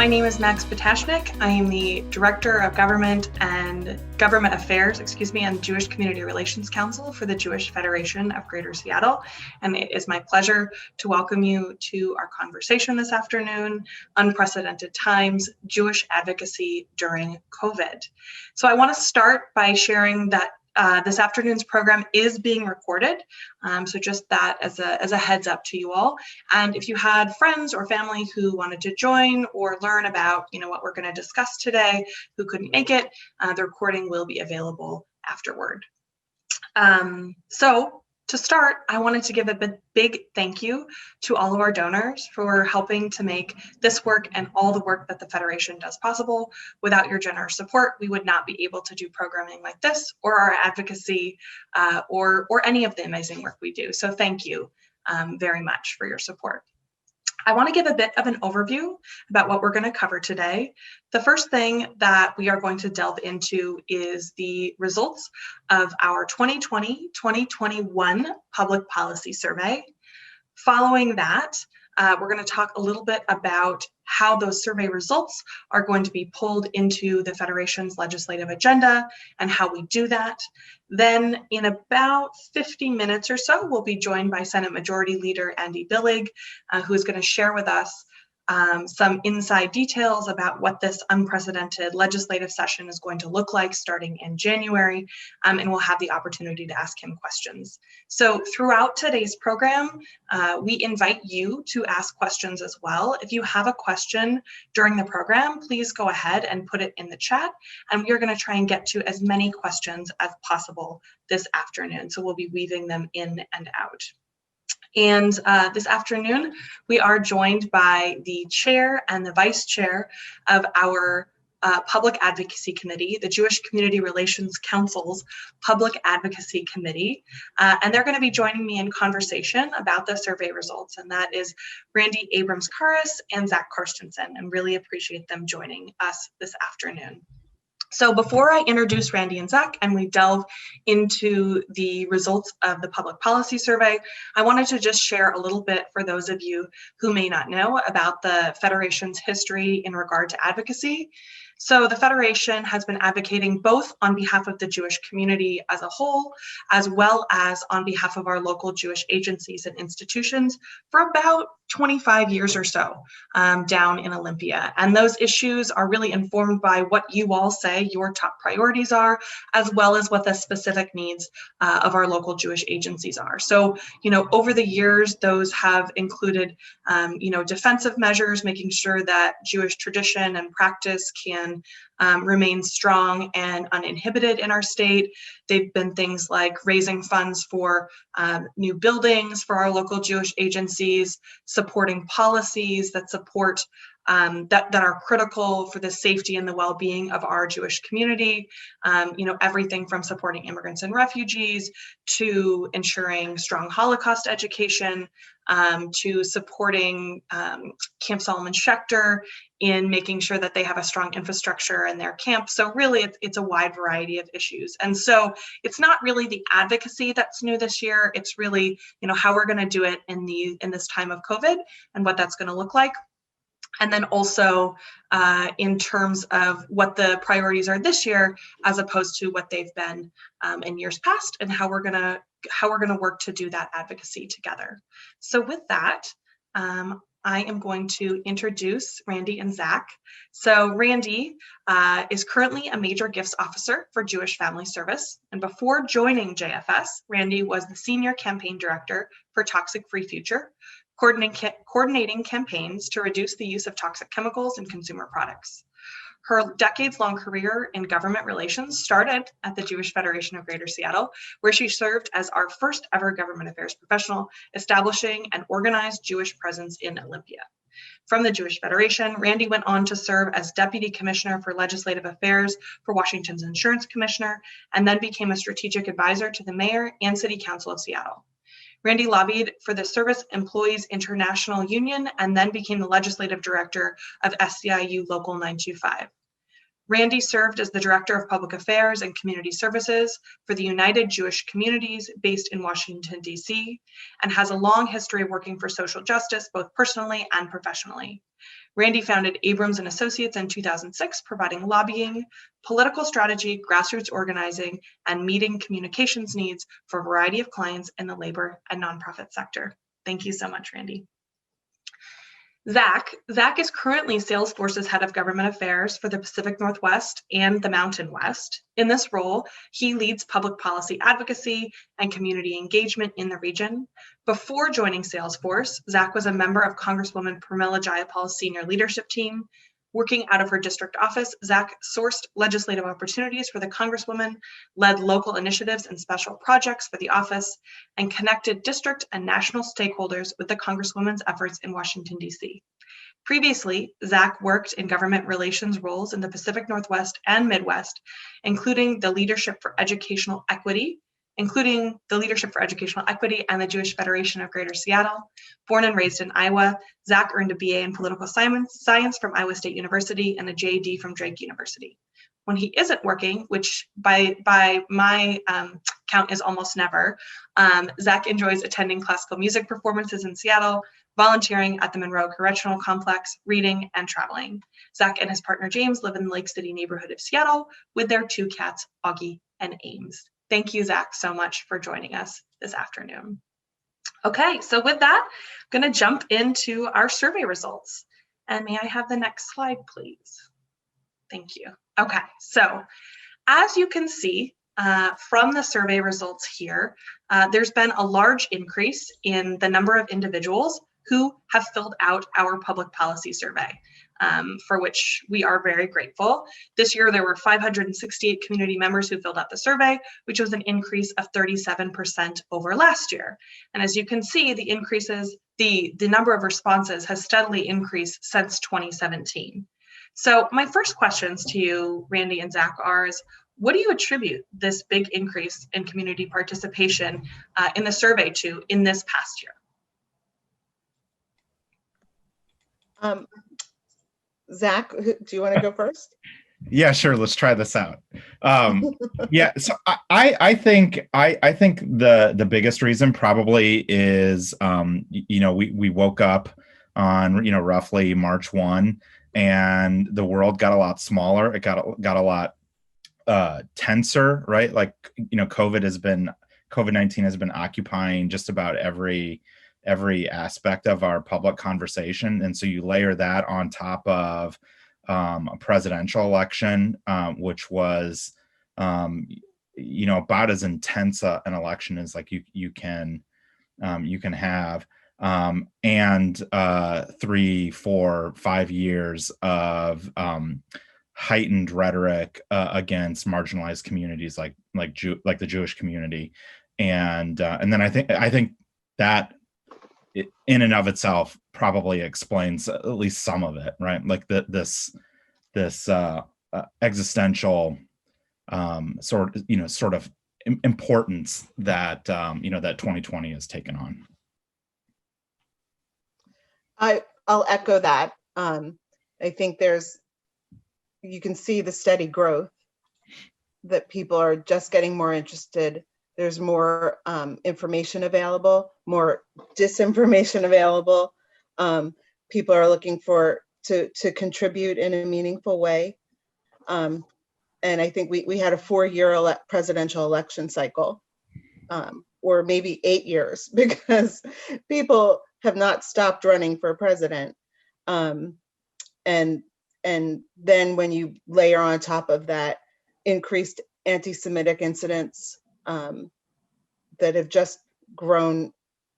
My name is Max Potashnik. I am the Director of Government Affairs, and Jewish Community Relations Council for the Jewish Federation of Greater Seattle. And it is my pleasure to welcome you to our conversation this afternoon, Unprecedented Times, Jewish Advocacy During COVID. So I want to start by sharing that this afternoon's program is being recorded, so just that as a heads up to you all. And if you had friends or family who wanted to join or learn about what we're going to discuss today, who couldn't make it, the recording will be available afterward. So to start, I wanted to give a big thank you to all of our donors for helping to make this work and all the work that the Federation does possible. Without your generous support, we would not be able to do programming like this or our advocacy or any of the amazing work we do. So thank you very much for your support. I want to give a bit of an overview about what we're going to cover today. The first thing that we are going to delve into is the results of our 2020-2021 public policy survey. Following that, we're going to talk a little bit about how those survey results are going to be pulled into the Federation's legislative agenda and how we do that. Then in about 50 minutes or so, we'll be joined by Senate Majority Leader Randi Billig, who is going to share with us some inside details about what this unprecedented legislative session is going to look like starting in January, and we'll have the opportunity to ask him questions. So throughout today's program, we invite you to ask questions as well. If you have a question during the program, please go ahead and put it in the chat, and we are going to try and get to as many questions as possible this afternoon. So we'll be weaving them in and out. And this afternoon, we are joined by the chair and the vice chair of our Public Advocacy Committee, the Jewish Community Relations Council's Public Advocacy Committee. And they're going to be joining me in conversation about the survey results. And that is Randi Abrams-Caras and Zach Carstensen, and really appreciate them joining us this afternoon. So before I introduce Randi and Zach and we delve into the results of the public policy survey, I wanted to just share a little bit for those of you who may not know about the Federation's history in regard to advocacy. So the Federation has been advocating both on behalf of the Jewish community as a whole, as well as on behalf of our local Jewish agencies and institutions for about 25 years or so down in Olympia. And those issues are really informed by what you all say your top priorities are, as well as what the specific needs of our local Jewish agencies are. So, over the years, those have included, defensive measures, making sure that Jewish tradition and practice can remain strong and uninhibited in our state. They've been things like raising funds for new buildings for our local Jewish agencies, supporting policies that support that are critical for the safety and the well-being of our Jewish community. Everything from supporting immigrants and refugees to ensuring strong Holocaust education, to supporting Camp Solomon Schechter in making sure that they have a strong infrastructure in their camp. So really, it's a wide variety of issues. And so it's not really the advocacy that's new this year. It's really, how we're going to do it in this time of COVID and what that's going to look like. And then also in terms of what the priorities are this year, as opposed to what they've been in years past, and how we're gonna work to do that advocacy together. So with that, I am going to introduce Randi and Zach. So Randi is currently a major gifts officer for Jewish Family Service. And before joining JFS, Randi was the senior campaign director for Toxic Free Future, coordinating campaigns to reduce the use of toxic chemicals in consumer products. Her decades-long career in government relations started at the Jewish Federation of Greater Seattle, where she served as our first ever government affairs professional, establishing an organized Jewish presence in Olympia. From the Jewish Federation, Randi went on to serve as Deputy Commissioner for Legislative Affairs for Washington's Insurance Commissioner, and then became a strategic advisor to the Mayor and City Council of Seattle. Randi lobbied for the Service Employees International Union and then became the legislative director of SEIU Local 925. Randi served as the Director of Public Affairs and Community Services for the United Jewish Communities based in Washington, D.C., and has a long history working for social justice, both personally and professionally. Randi founded Abrams and Associates in 2006, providing lobbying, political strategy, grassroots organizing, and meeting communications needs for a variety of clients in the labor and nonprofit sector. Thank you so much, Randi. Zach is currently Salesforce's Head of Government Affairs for the Pacific Northwest and the Mountain West. In this role, he leads public policy advocacy and community engagement in the region. Before joining Salesforce, Zach was a member of Congresswoman Pramila Jayapal's senior leadership team. Working out of her district office, Zach sourced legislative opportunities for the Congresswoman, led local initiatives and special projects for the office, and connected district and national stakeholders with the Congresswoman's efforts in Washington, D.C. Previously, Zach worked in government relations roles in the Pacific Northwest and Midwest, including the Leadership for Educational Equity and the Jewish Federation of Greater Seattle. Born and raised in Iowa, Zach earned a BA in political science from Iowa State University and a JD from Drake University. When he isn't working, which by my count is almost never, Zach enjoys attending classical music performances in Seattle, volunteering at the Monroe Correctional Complex, reading, and traveling. Zach and his partner James live in the Lake City neighborhood of Seattle with their two cats, Augie and Ames. Thank you, Zach, so much for joining us this afternoon. Okay, so with that, I'm going to jump into our survey results. And may I have the next slide, please? Thank you. Okay, so as you can see from the survey results here, there's been a large increase in the number of individuals who have filled out our public policy survey, for which we are very grateful. This year, there were 568 community members who filled out the survey, which was an increase of 37% over last year. And as you can see, the number of responses has steadily increased since 2017. So my first questions to you, Randi and Zach, is what do you attribute this big increase in community participation in the survey to in this past year? Zach, do you want to go first? Yeah, sure. Let's try this out. Yeah, so I think the biggest reason probably is we woke up on roughly March 1, and the world got a lot smaller. It got a lot tenser, right? Like COVID-19 has been occupying just about every aspect of our public conversation, and so you layer that on top of a presidential election, which was about as intense an election as like you can have, and 3, 4, 5 years of heightened rhetoric against marginalized communities like the Jewish community, and then I think that in and of itself probably explains at least some of it, right? Like this existential sort of importance that that 2020 has taken on. I'll echo that. I think you can see the steady growth, that people are just getting more interested. There's more information available, more disinformation available. People are looking to contribute in a meaningful way. And I think we had a 4-year presidential election cycle, or maybe 8 years, because people have not stopped running for president. And then when you layer on top of that increased anti-Semitic incidents that have just grown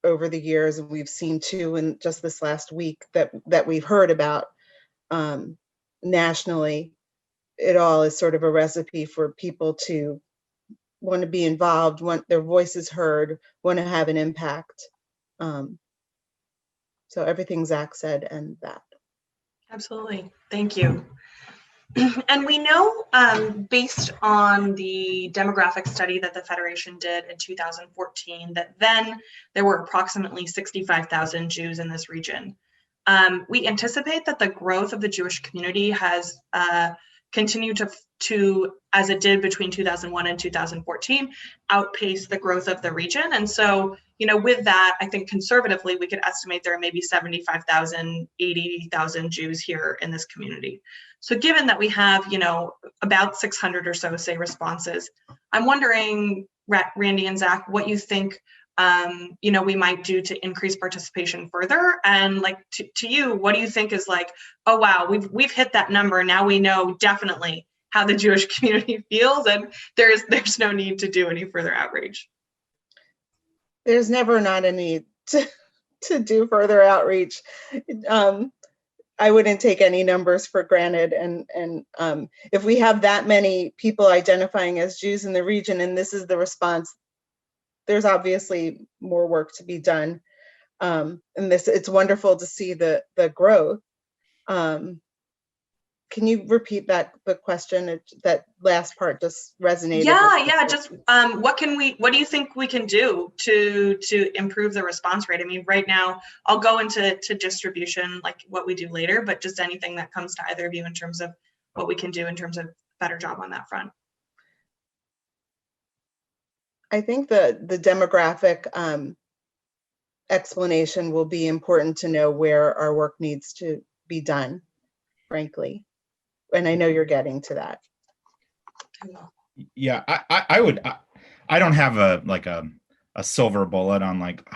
over the years, and we've seen too in just this last week that we've heard about nationally, it all is sort of a recipe for people to want to be involved, want their voices heard, want to have an impact. So everything Zach said and that. Absolutely, thank you. And we know, based on the demographic study that the Federation did in 2014, that then there were approximately 65,000 Jews in this region. We anticipate that the growth of the Jewish community has continue to, as it did between 2001 and 2014, outpace the growth of the region. And so, with that, I think conservatively, we could estimate there are maybe 75,000, 80,000 Jews here in this community. So given that we have, about 600 or so, say, responses, I'm wondering, Randy and Zach, what you think we might do to increase participation further, and like to you, what do you think is like, oh wow, we've hit that number, now we know definitely how the Jewish community feels, and there's no need to do any further outreach? There's never not a need to do further outreach. I wouldn't take any numbers for granted, and if we have that many people identifying as Jews in the region and this is the response, there's obviously more work to be done. And it's wonderful to see the growth. Can you repeat the question? That last part just resonated. Yeah. Just what do you think we can do to improve the response rate? I mean, right now, I'll go into distribution, like what we do later, but just anything that comes to either of you in terms of what we can do in terms of better job on that front. I think the demographic explanation will be important to know where our work needs to be done, frankly. And I know you're getting to that. Yeah, I don't have a silver bullet on like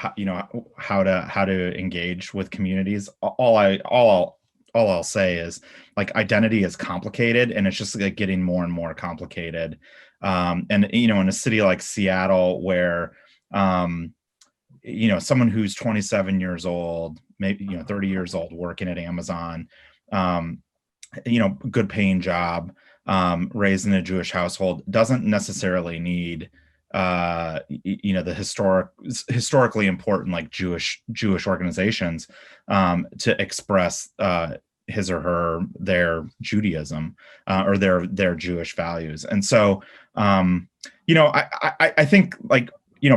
how to engage with communities. All I'll say is like identity is complicated, and it's just like getting more and more complicated. And in a city like Seattle, where someone who's 27 years old, maybe 30 years old, working at Amazon, good paying job, raised in a Jewish household, doesn't necessarily need the historically important like Jewish organizations to express his or their Judaism or their Jewish values. And so I think like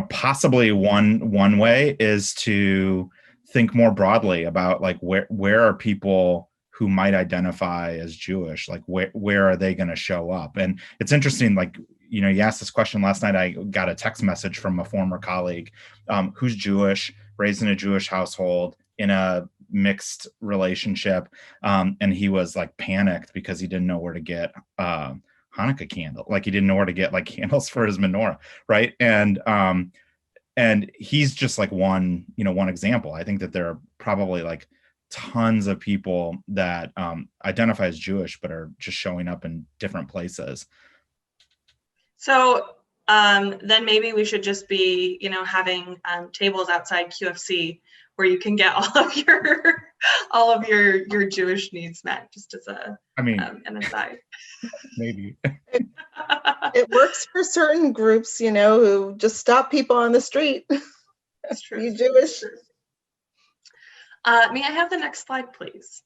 possibly one way is to think more broadly about like where are people who might identify as Jewish, like where are they going to show up? And it's interesting, like, you asked this question last night. I got a text message from a former colleague who's Jewish, raised in a Jewish household, in a mixed relationship. And he was like panicked because he didn't know where to get Hanukkah candle. Like he didn't know where to get like candles for his menorah. Right. And he's just like one example. I think that there are probably like tons of people that identify as Jewish, but are just showing up in different places. So then maybe we should just be, having tables outside QFC where you can get all of your Jewish needs met, just as an aside. Maybe. It works for certain groups, who just stop people on the street. That's true. You Jewish? May I have the next slide, please?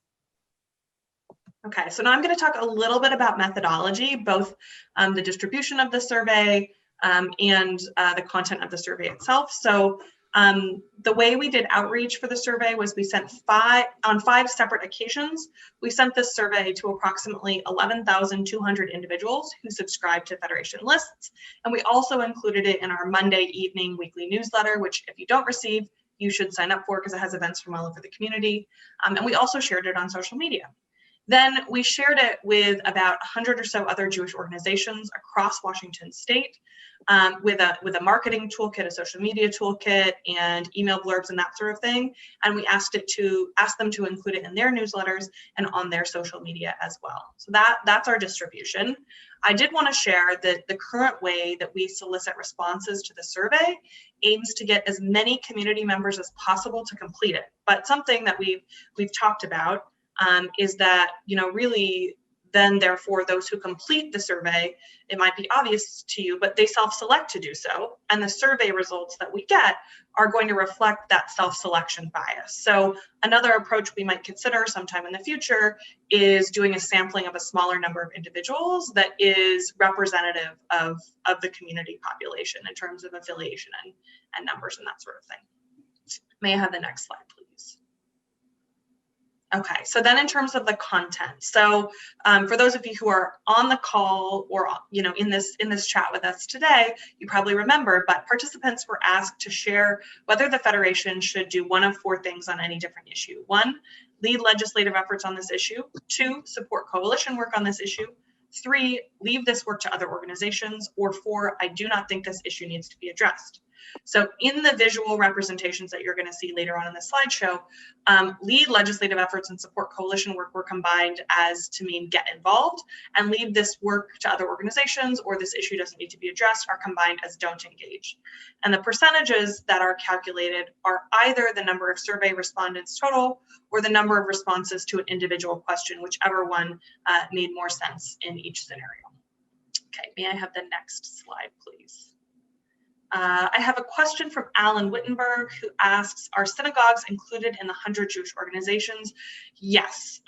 Okay, so now I'm going to talk a little bit about methodology, both the distribution of the survey and the content of the survey itself. So the way we did outreach for the survey was we sent on five separate occasions. We sent this survey to approximately 11,200 individuals who subscribed to Federation lists. And we also included it in our Monday evening weekly newsletter, which if you don't receive, you should sign up for because it has events from all over the community. And we also shared it on social media. Then we shared it with about 100 or so other Jewish organizations across Washington state with a marketing toolkit, a social media toolkit, and email blurbs and that sort of thing. And we asked them to include it in their newsletters and on their social media as well. So that's our distribution. I did want to share that the current way that we solicit responses to the survey aims to get as many community members as possible to complete it. But something that we've talked about is that, really then therefore those who complete the survey, it might be obvious to you, but they self-select to do so. And the survey results that we get are going to reflect that self-selection bias. So another approach we might consider sometime in the future is doing a sampling of a smaller number of individuals that is representative of the community population in terms of affiliation and numbers and that sort of thing. May I have the next slide, please? Okay, so then in terms of the content, so for those of you who are on the call or in this chat with us today, you probably remember, but participants were asked to share whether the Federation should do one of four things on any different issue. 1, lead legislative efforts on this issue. 2, support coalition work on this issue. 3, leave this work to other organizations. Or 4, I do not think this issue needs to be addressed. So in the visual representations that you're going to see later on in the slideshow, lead legislative efforts and support coalition work were combined as to mean get involved, and leave this work to other organizations or this issue doesn't need to be addressed are combined as don't engage. And the percentages that are calculated are either the number of survey respondents total or the number of responses to an individual question, whichever one made more sense in each scenario. Okay, may I have the next slide, please? I have a question from Alan Wittenberg, who asks, are synagogues included in the 100 Jewish organizations? Yes,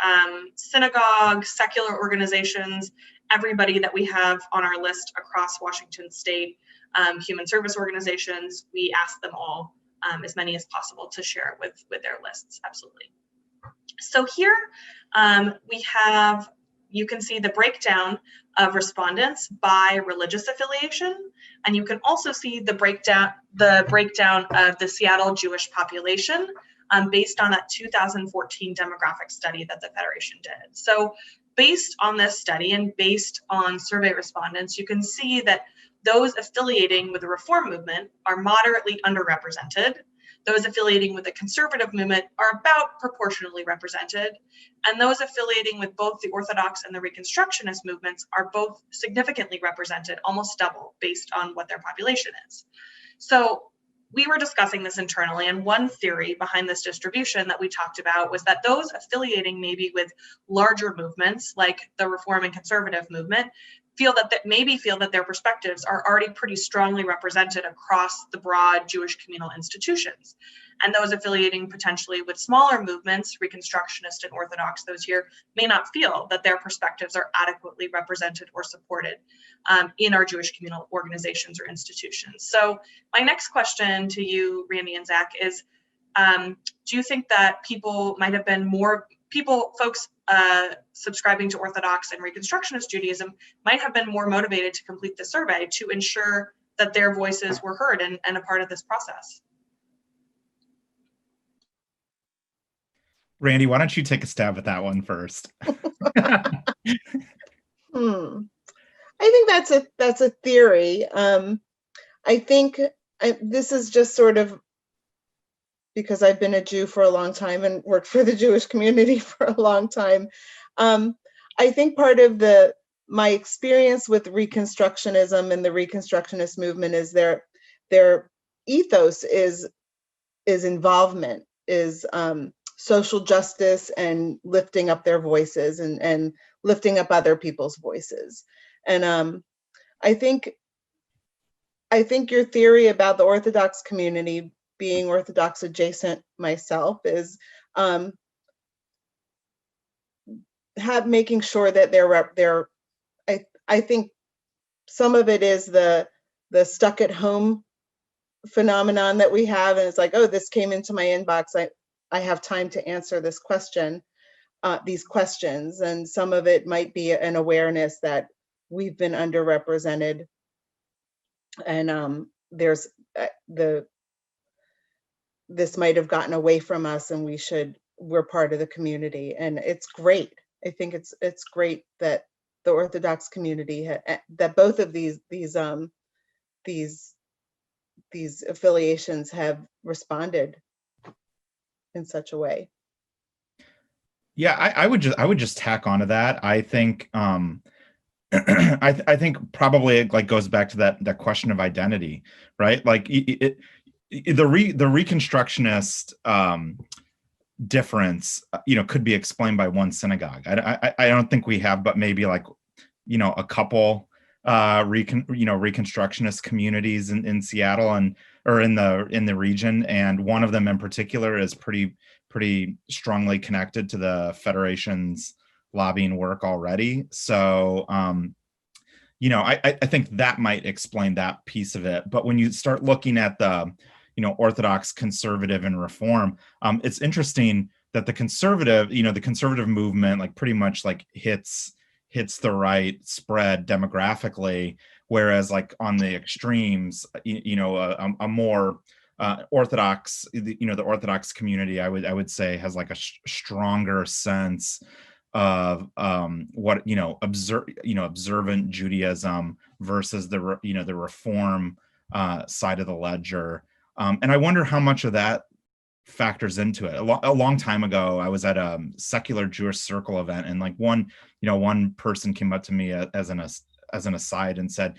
synagogues, secular organizations, everybody that we have on our list across Washington state, human service organizations, we ask them all, as many as possible, to share it with their lists, absolutely. So here we have, you can see the breakdown of respondents by religious affiliation, and you can also see the breakdown of the Seattle Jewish population based on that 2014 demographic study that the Federation did. So based on this study and based on survey respondents, you can see that those affiliating with the reform movement are moderately underrepresented. Those affiliating with the conservative movement are about proportionally represented, and those affiliating with both the Orthodox and the Reconstructionist movements are both significantly represented, almost double, based on what their population is. So we were discussing this internally, and one theory behind this distribution that we talked about was that those affiliating maybe with larger movements, like the Reform and Conservative movement, feel that their perspectives are already pretty strongly represented across the broad Jewish communal institutions. And those affiliating potentially with smaller movements, Reconstructionist and Orthodox, those here, may not feel that their perspectives are adequately represented or supported in our Jewish communal organizations or institutions. So my next question to you, Randi and Zach, is do you think that folks subscribing to Orthodox and Reconstructionist Judaism might have been more motivated to complete the survey to ensure that their voices were heard and a part of this process? Randi, why don't you take a stab at that one first? I think that's a theory. I think this is just sort of because I've been a Jew for a long time and worked for the Jewish community for a long time. I think part of my experience with Reconstructionism and the Reconstructionist movement is their ethos is involvement, is social justice and lifting up their voices and lifting up other people's voices. And I think your theory about the Orthodox community, being Orthodox adjacent myself, is making sure that I think some of it is the stuck at home phenomenon that we have, and it's like, oh, this came into my inbox, I have time to answer this question, these questions, and some of it might be an awareness that we've been underrepresented, and there's this might have gotten away from us, and we're part of the community, and it's great. I think it's great that the Orthodox community that both of these affiliations have responded in such a way. Yeah, I would just tack onto that. I think I think probably it like goes back to that question of identity, right? Like the Reconstructionist difference, could be explained by one synagogue. I don't think we have, but maybe like, a couple Reconstructionist communities in Seattle or in the region, and one of them in particular is pretty strongly connected to the Federation's lobbying work already. So, I think that might explain that piece of it. But when you start looking at the Orthodox, conservative, and reform, it's interesting. that the conservative movement like pretty much like hits the right spread demographically, whereas like on the extremes, a more Orthodox, the Orthodox community, I would say, has like a stronger sense of what observant Judaism versus the Reform side of the ledger, and I wonder how much of that factors into it. A long time ago, I was at a secular Jewish circle event, and like one person came up to me as an aside and said,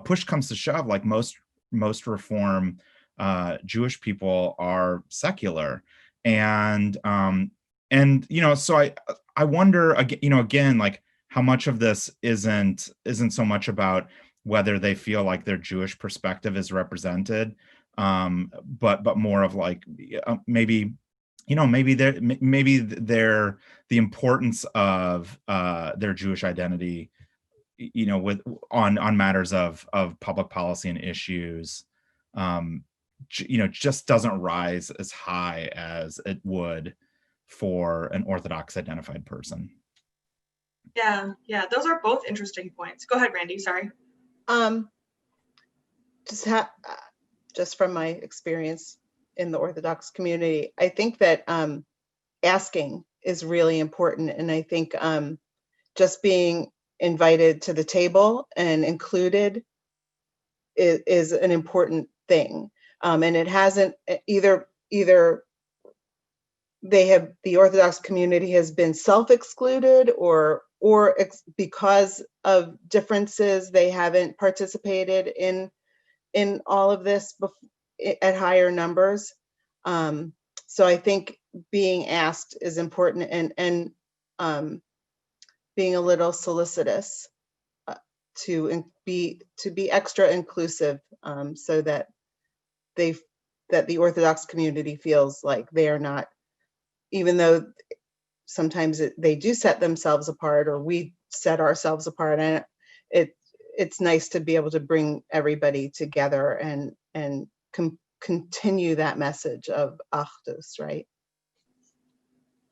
push comes to shove, like most Reform Jewish people are secular, and so I wonder again, like how much of this isn't so much about whether they feel like their Jewish perspective is represented, but more of like maybe the importance of their Jewish identity, with on matters of public policy and issues, just doesn't rise as high as it would for an Orthodox identified person. Yeah, those are both interesting points. Go ahead, Randi. Sorry. Just from my experience in the Orthodox community, I think that asking is really important, and I think just being invited to the table and included is an important thing. And it hasn't either the Orthodox community has been self-excluded, or because of differences, they haven't participated in all of this at higher numbers. So I think being asked is important, and being a little solicitous to be extra inclusive, so that the Orthodox community feels like they are not, even though sometimes they do set themselves apart, or we set ourselves apart, and it's nice to be able to bring everybody together and continue that message of Achdus, right?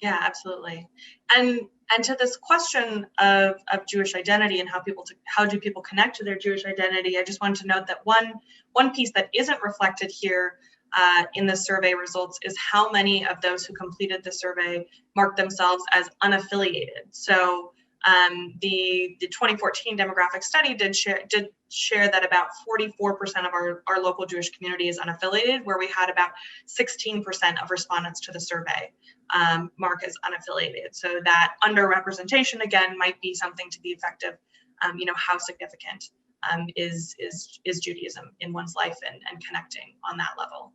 Yeah, absolutely. And to this question of Jewish identity and how do people connect to their Jewish identity, I just wanted to note that one piece that isn't reflected here in the survey results is how many of those who completed the survey marked themselves as unaffiliated. So the 2014 demographic study did share that about 44% of our local Jewish community is unaffiliated, where we had about 16% of respondents to the survey mark as unaffiliated. So that underrepresentation, again, might be something to be effective. How significant is Judaism in one's life and connecting on that level.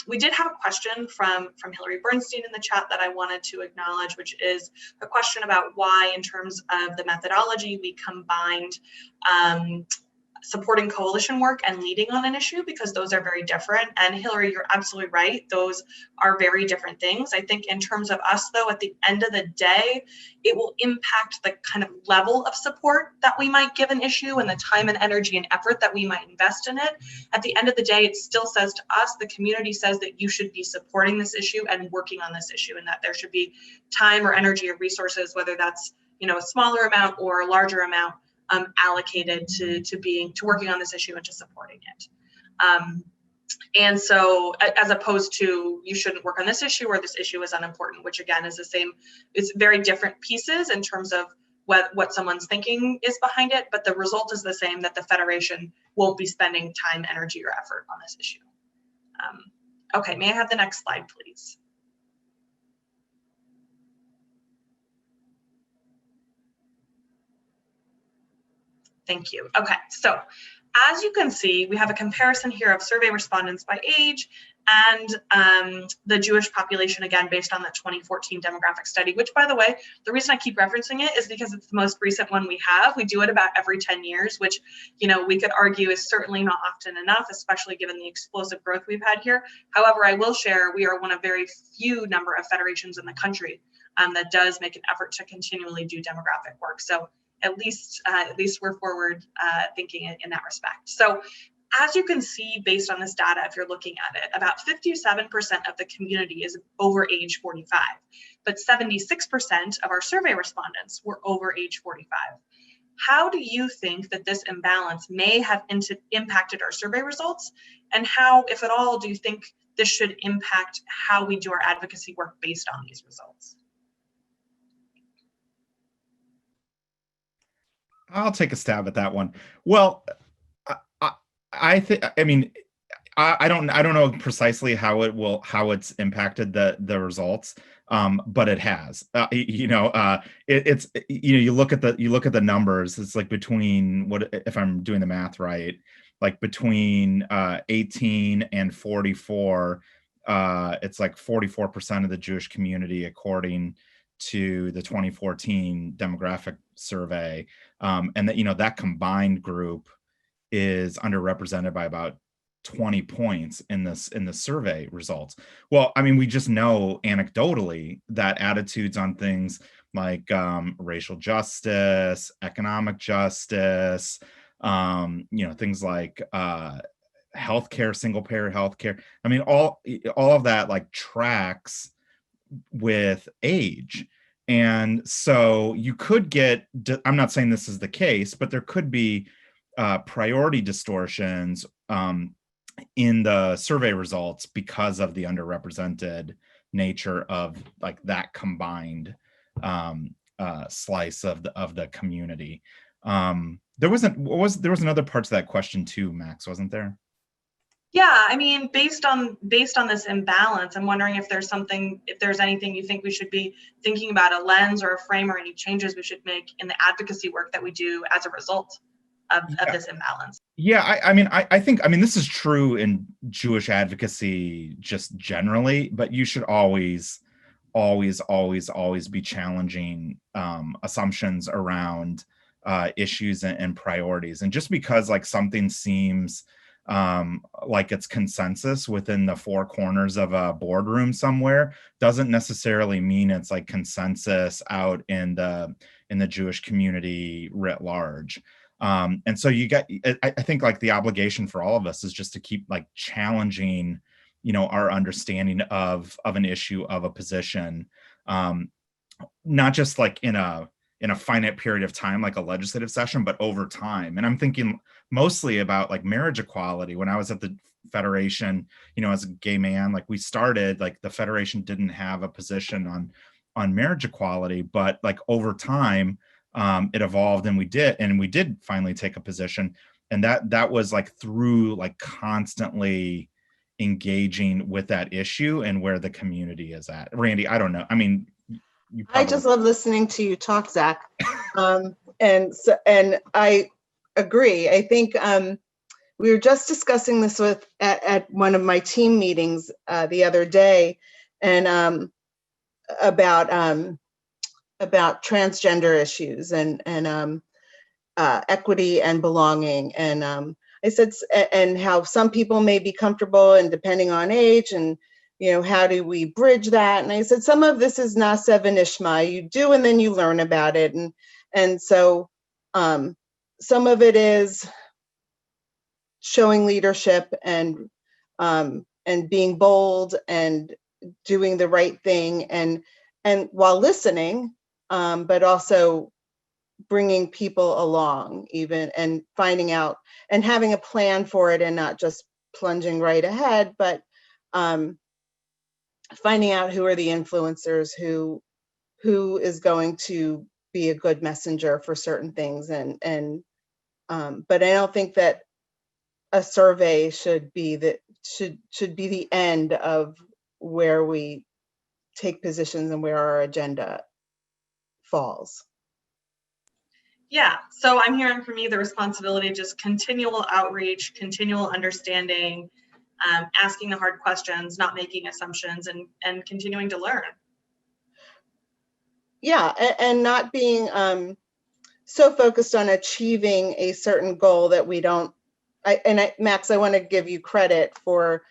We did have a question from Hillary Bernstein in the chat that I wanted to acknowledge, which is a question about why, in terms of the methodology, we combined supporting coalition work and leading on an issue, because those are very different. And Hillary, you're absolutely right. Those are very different things. I think in terms of us, though, at the end of the day, it will impact the kind of level of support that we might give an issue and the time and energy and effort that we might invest in it. At the end of the day, it still says to us, the community says that you should be supporting this issue and working on this issue, and that there should be time or energy or resources, whether that's a smaller amount or a larger amount, allocated to working on this issue and to supporting it. And so, as opposed to you shouldn't work on this issue or this issue is unimportant, which again is the same. It's very different pieces in terms of what someone's thinking is behind it, but the result is the same, that the Federation won't be spending time, energy, or effort on this issue. Okay, may I have the next slide, please? Thank you. Okay, so as you can see, we have a comparison here of survey respondents by age and the Jewish population, again, based on the 2014 demographic study, which, by the way, the reason I keep referencing it is because it's the most recent one we have. We do it about every 10 years, which, we could argue is certainly not often enough, especially given the explosive growth we've had here. However, I will share we are one of very few number of federations in the country that does make an effort to continually do demographic work. So at least we're forward thinking in that respect. So As you can see, based on this data, if you're looking at it, about 57% of the community is over age 45, but 76% of our survey respondents were over age 45. How do you think that this imbalance may have impacted our survey results? And how, if at all, do you think this should impact how we do our advocacy work based on these results? I'll take a stab at that one. Well, I think, I mean, I don't know precisely how it's impacted the results, but it has. It's you look at the numbers. It's like between, what if I'm doing the math right, like between 18 and 44, it's like 44% of the Jewish community, according to the 2014 demographic survey, and that that combined group is underrepresented by about 20 points in the survey results. Well, I mean, we just know anecdotally that attitudes on things like racial justice, economic justice, things like healthcare, single payer healthcare. I mean, all of that like tracks with age. And so you could get, I'm not saying this is the case, but there could be priority distortions in the survey results because of the underrepresented nature of like that combined slice of the community. There was another part to that question too, Max, wasn't there? Yeah, I mean, based on this imbalance, I'm wondering if there's anything you think we should be thinking about, a lens or a frame, or any changes we should make in the advocacy work that we do as a result of this imbalance. Yeah, I think this is true in Jewish advocacy just generally, but you should always be challenging assumptions around issues and priorities. And just because like something seems like it's consensus within the four corners of a boardroom somewhere doesn't necessarily mean it's like consensus out in the Jewish community writ large. And so I think like the obligation for all of us is just to keep like challenging, our understanding of an issue, of a position, not just like in a finite period of time, like a legislative session, but over time. And I'm thinking mostly about like marriage equality. When I was at the Federation, as a gay man, like we started, like the Federation didn't have a position on marriage equality, but like over time, it evolved, and we did finally take a position. And that was like through like constantly engaging with that issue and where the community is at. Randi, I don't know. I mean, I just love listening to you talk, Zach. And I agree. I think we were just discussing this at one of my team meetings the other day, and about transgender issues and equity and belonging. And I said, and how some people may be comfortable, and depending on age, and how do we bridge that? And I said, some of this is Nasa V'Nishma. You do, and then you learn about it. And so some of it is showing leadership and being bold and doing the right thing, and while listening, but also bringing people along, even, and finding out and having a plan for it, and not just plunging right ahead, but finding out who are the influencers, who is going to be a good messenger for certain things. But I don't think that a survey should be the end of where we take positions and where our agenda falls. Yeah, so I'm hearing from you the responsibility of just continual outreach, continual understanding, asking the hard questions, not making assumptions, and continuing to learn. Yeah, and not being so focused on achieving a certain goal that we don't. Max, I want to give you credit for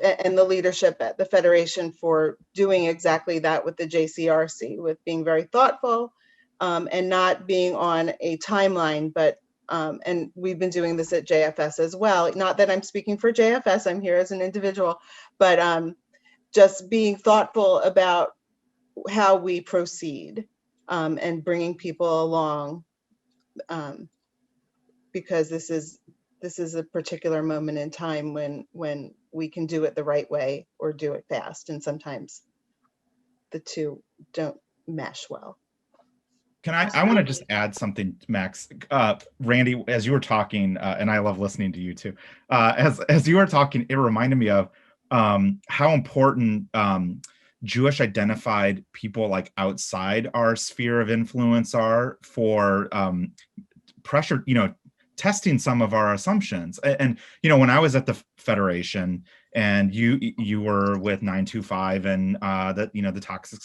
and the leadership at the Federation for doing exactly that with the JCRC, with being very thoughtful and not being on a timeline, but And we've been doing this at JFS as well. Not that I'm speaking for JFS, I'm here as an individual, but just being thoughtful about how we proceed and bringing people along, because this is a particular moment in time when we can do it the right way or do it fast, and sometimes the two don't mesh well. I want to just add something, Max. Randi, as you were talking, and I love listening to you too, as you were talking, it reminded me of how important Jewish identified people like outside our sphere of influence are for pressure, testing some of our assumptions. And when I was at the Federation and you were with 925 and the toxic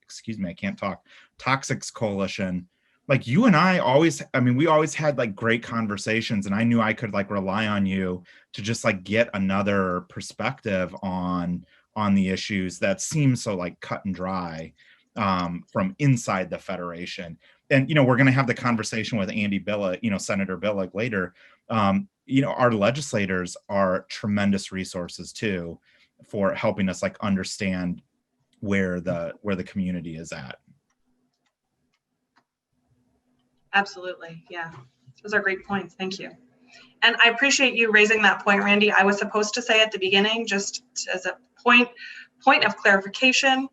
excuse me, I can't talk, Toxics Coalition, like you and I always, we always had like great conversations, and I knew I could like rely on you to just like get another perspective on the issues that seem so like cut and dry from inside the Federation. And, we're going to have the conversation with Andy Billig, Senator Billig later. Our legislators are tremendous resources too for helping us like understand where the community is at. Absolutely. Yeah. Those are great points. Thank you. And I appreciate you raising that point, Randi. I was supposed to say at the beginning, just as a point of clarification,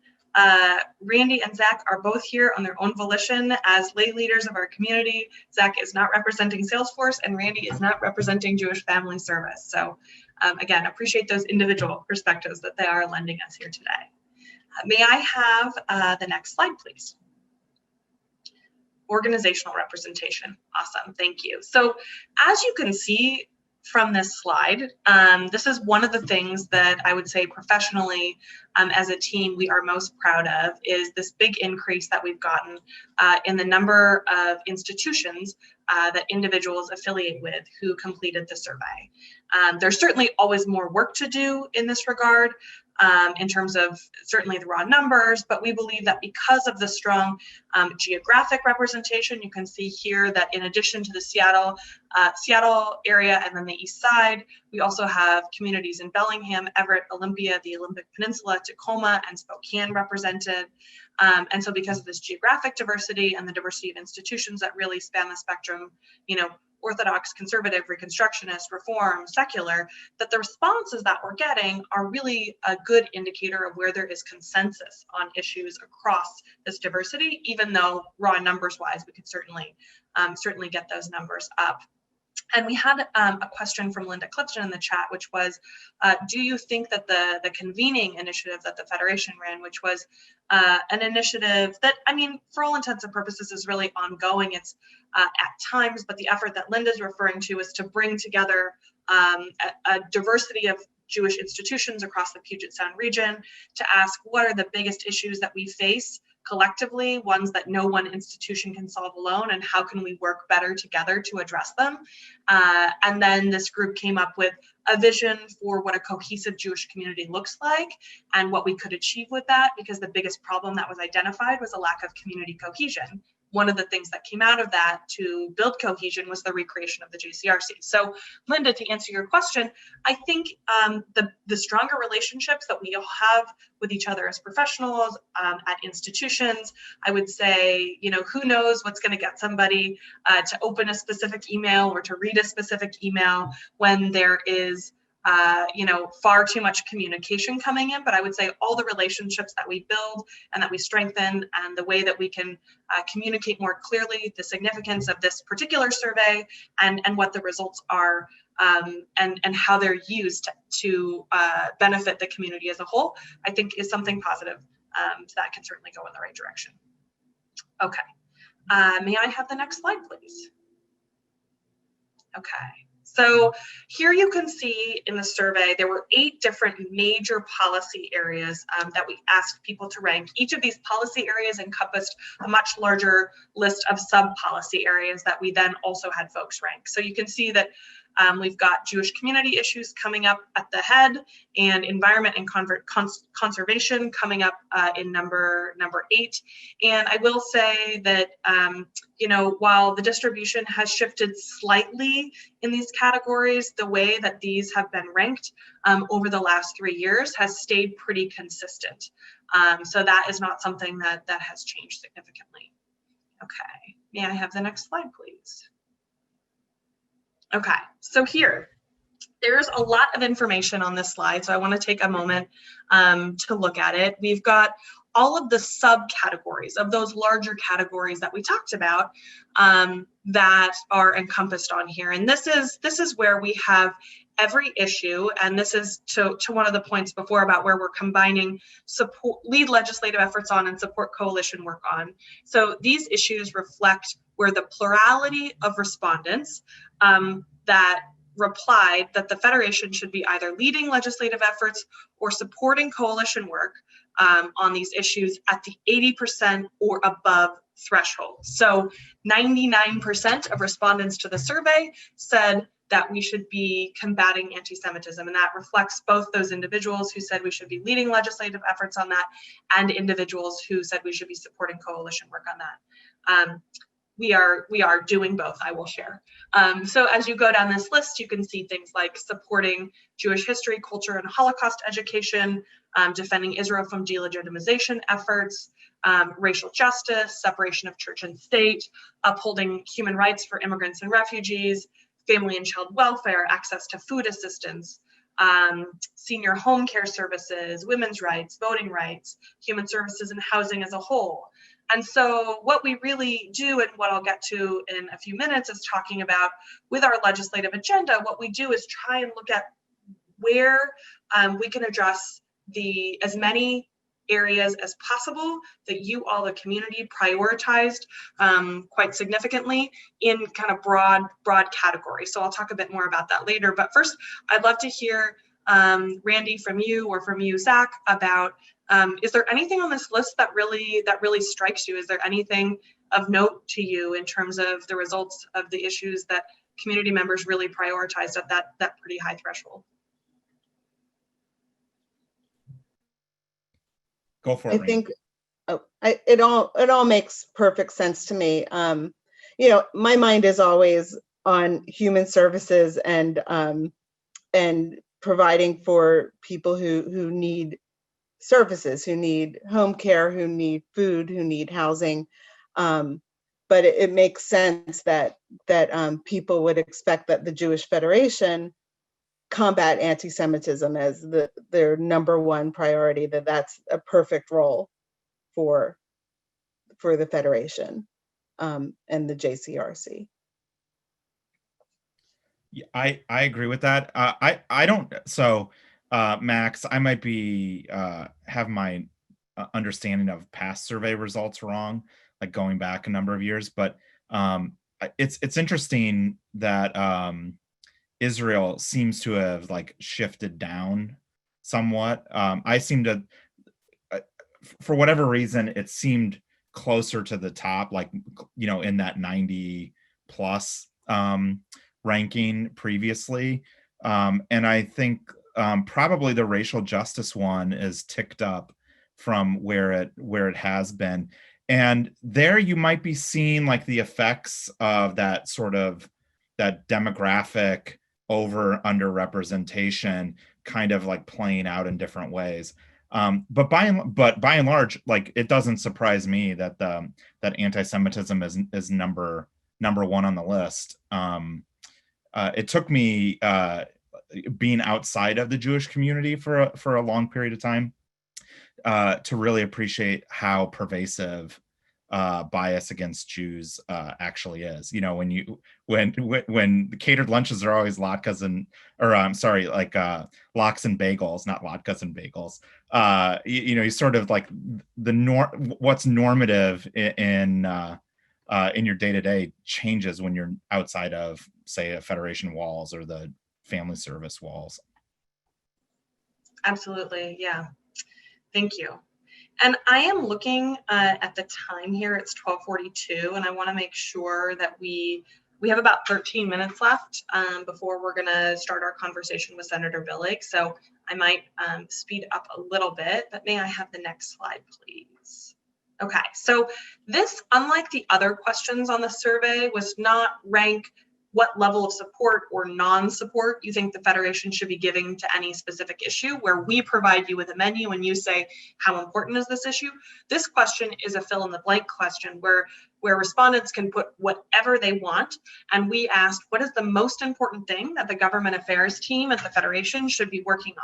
Randi and Zach are both here on their own volition as lay leaders of our community. Zach is not representing Salesforce, and Randi is not representing Jewish Family Service. So again, appreciate those individual perspectives that they are lending us here today. May I have the next slide, please? Organizational representation. Awesome, thank you. So as you can see from this slide, this is one of the things that I would say professionally as a team we are most proud of, is this big increase that we've gotten in the number of institutions that individuals affiliate with who completed the survey. There's certainly always more work to do in this regard, in terms of certainly the raw numbers, but we believe that because of the strong geographic representation, you can see here that in addition to the Seattle area and then the East Side, we also have communities in Bellingham, Everett, Olympia, the Olympic Peninsula, Tacoma, and Spokane represented. And so because of this geographic diversity and the diversity of institutions that really span the spectrum, Orthodox, conservative, Reconstructionist, Reform, secular, that the responses that we're getting are really a good indicator of where there is consensus on issues across this diversity, even though raw numbers wise, we could certainly get those numbers up. And we had a question from Linda Clifton in the chat, which was, do you think that the convening initiative that the Federation ran, which was an initiative that, for all intents and purposes is really ongoing, it's at times, but the effort that Linda's referring to is to bring together a diversity of Jewish institutions across the Puget Sound region to ask what are the biggest issues that we face collectively, ones that no one institution can solve alone, and how can we work better together to address them. And then this group came up with a vision for what a cohesive Jewish community looks like and what we could achieve with that, because the biggest problem that was identified was a lack of community cohesion. One of the things that came out of that to build cohesion was the recreation of the JCRC. So Linda, to answer your question, I think the stronger relationships that we all have with each other as professionals at institutions, I would say, who knows what's going to get somebody to open a specific email or to read a specific email when there is far too much communication coming in. But I would say all the relationships that we build and that we strengthen, and the way that we can communicate more clearly the significance of this particular survey and what the results are, and how they're used to benefit the community as a whole, I think is something positive. So that can certainly go in the right direction. Okay. May I have the next slide, please? Okay. So here you can see in the survey, there were 8 different major policy areas that we asked people to rank. Each of these policy areas encompassed a much larger list of sub-policy areas that we then also had folks rank. So you can see that We've got Jewish community issues coming up at the head, and environment and conservation coming up in number 8. And I will say that, while the distribution has shifted slightly in these categories, the way that these have been ranked over the last 3 years has stayed pretty consistent. So that is not something that has changed significantly. Okay, may I have the next slide, please? Okay, so here, there's a lot of information on this slide, so I want to take a moment to look at it. We've got all of the subcategories of those larger categories that we talked about that are encompassed on here. And this is where we have every issue, and this is to one of the points before about where we're combining lead legislative efforts on and support coalition work on. So these issues reflect where the plurality of respondents that replied that the Federation should be either leading legislative efforts or supporting coalition work on these issues at the 80% or above threshold. So 99% of respondents to the survey said that we should be combating anti-Semitism, and that reflects both those individuals who said we should be leading legislative efforts on that and individuals who said we should be supporting coalition work on that. We are doing both, I will share. So as you go down this list, you can see things like supporting Jewish history, culture, and Holocaust education, defending Israel from delegitimization efforts, racial justice, separation of church and state, upholding human rights for immigrants and refugees, family and child welfare, access to food assistance, senior home care services, women's rights, voting rights, human services and housing as a whole. And so what we really do, and what I'll get to in a few minutes, is talking about with our legislative agenda, what we do is try and look at where we can address as many areas as possible that you all, the community, prioritized quite significantly in kind of broad categories. So I'll talk a bit more about that later. But first, I'd love to hear Randi from you, or from you, Zach, about is there anything on this list that really strikes you? Is there anything of note to you in terms of the results of the issues that community members really prioritized at that pretty high threshold? Go for it. I think it all makes perfect sense to me. My mind is always on human services and providing for people who need services, who need home care, who need food, who need housing. But it makes sense that people would expect that the Jewish Federation combat anti-Semitism as their number one priority, that's a perfect role for the Federation and the JCRC. Yeah, I agree with that. I don't. So, Max, I might be have my understanding of past survey results wrong, like going back a number of years. But it's interesting that Israel seems to have like shifted down somewhat. I seem to, for whatever reason, it seemed closer to the top, like in that 90 plus ranking previously, and I think probably the racial justice one is ticked up from where it has been, and there you might be seeing like the effects of that sort of that demographic under representation kind of like playing out in different ways. But by and large, like it doesn't surprise me that that anti-Semitism is number one on the list. It took me being outside of the Jewish community for a long period of time to really appreciate how pervasive bias against Jews actually is. When catered lunches are always latkes and lox and bagels, not latkes and bagels. You sort of like what's normative in your day-to-day changes when you're outside of, say, a Federation walls or the family service walls. Absolutely, yeah. Thank you. And I am looking at the time here, it's 12:42, and I want to make sure that we We have about 13 minutes left before we're going to start our conversation with Senator Billig. So I might speed up a little bit, but may I have the next slide, please? Okay, so this, unlike the other questions on the survey, was not rank what level of support or non-support you think the Federation should be giving to any specific issue, where we provide you with a menu and you say, how important is this issue? This question is a fill in the blank question where respondents can put whatever they want. And we asked, what is the most important thing that the government affairs team at the Federation should be working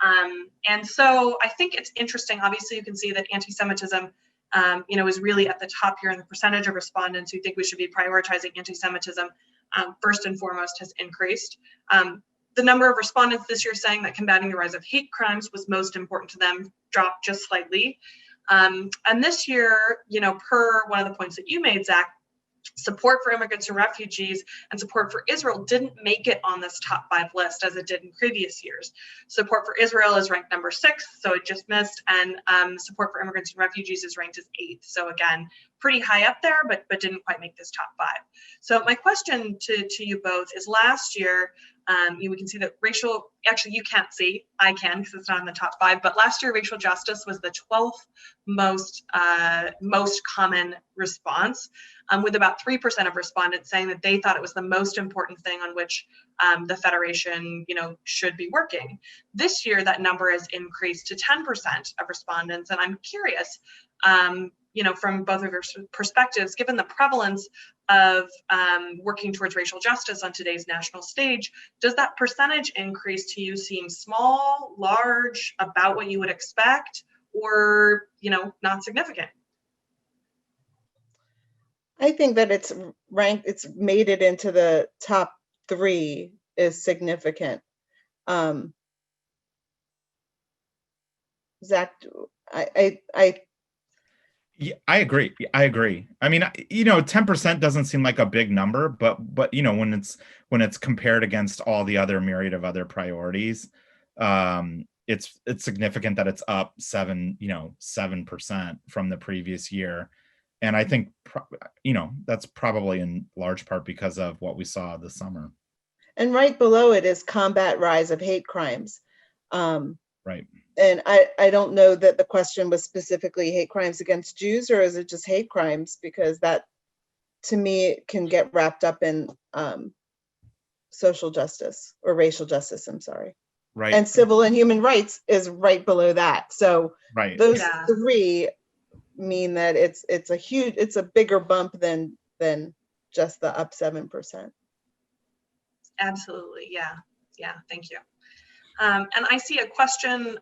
on? And so I think it's interesting. Obviously, you can see that anti-Semitism is really at the top here in the percentage of respondents who think we should be prioritizing anti-Semitism. First and foremost has increased. The number of respondents this year saying that combating the rise of hate crimes was most important to them dropped just slightly. And this year, per one of the points that you made, Zach, support for immigrants and refugees and support for Israel didn't make it on this top 5 list as it did in previous years. Support for Israel is ranked number 6, so it just missed, and support for immigrants and refugees is ranked as 8th. So again, pretty high up there, but didn't quite make this top 5. So my question to you both is, last year, we can see that actually you can't see, I can because it's not in the top 5, but last year racial justice was the 12th most common response, with about 3% of respondents saying that they thought it was the most important thing on which the Federation, should be working. This year, that number has increased to 10% of respondents, and I'm curious, from both of your perspectives, given the prevalence of working towards racial justice on today's national stage, does that percentage increase to you seem small, large, about what you would expect, or, not significant? I think that it's made it into the top 3 is significant. Zach, Yeah, I agree. I mean, 10% doesn't seem like a big number, but when it's compared against all the other myriad of other priorities, it's significant that it's up 7% from the previous year. And I think, that's probably in large part because of what we saw this summer. And right below it is combat rise of hate crimes. Right. And I don't know that the question was specifically hate crimes against Jews, or is it just hate crimes? Because that, to me, can get wrapped up in social justice or racial justice, I'm sorry. Right. And civil and human rights is right below that. So right. Those 3 mean that it's a bigger bump than just the up 7%. Absolutely. Yeah. Thank you. And I see a question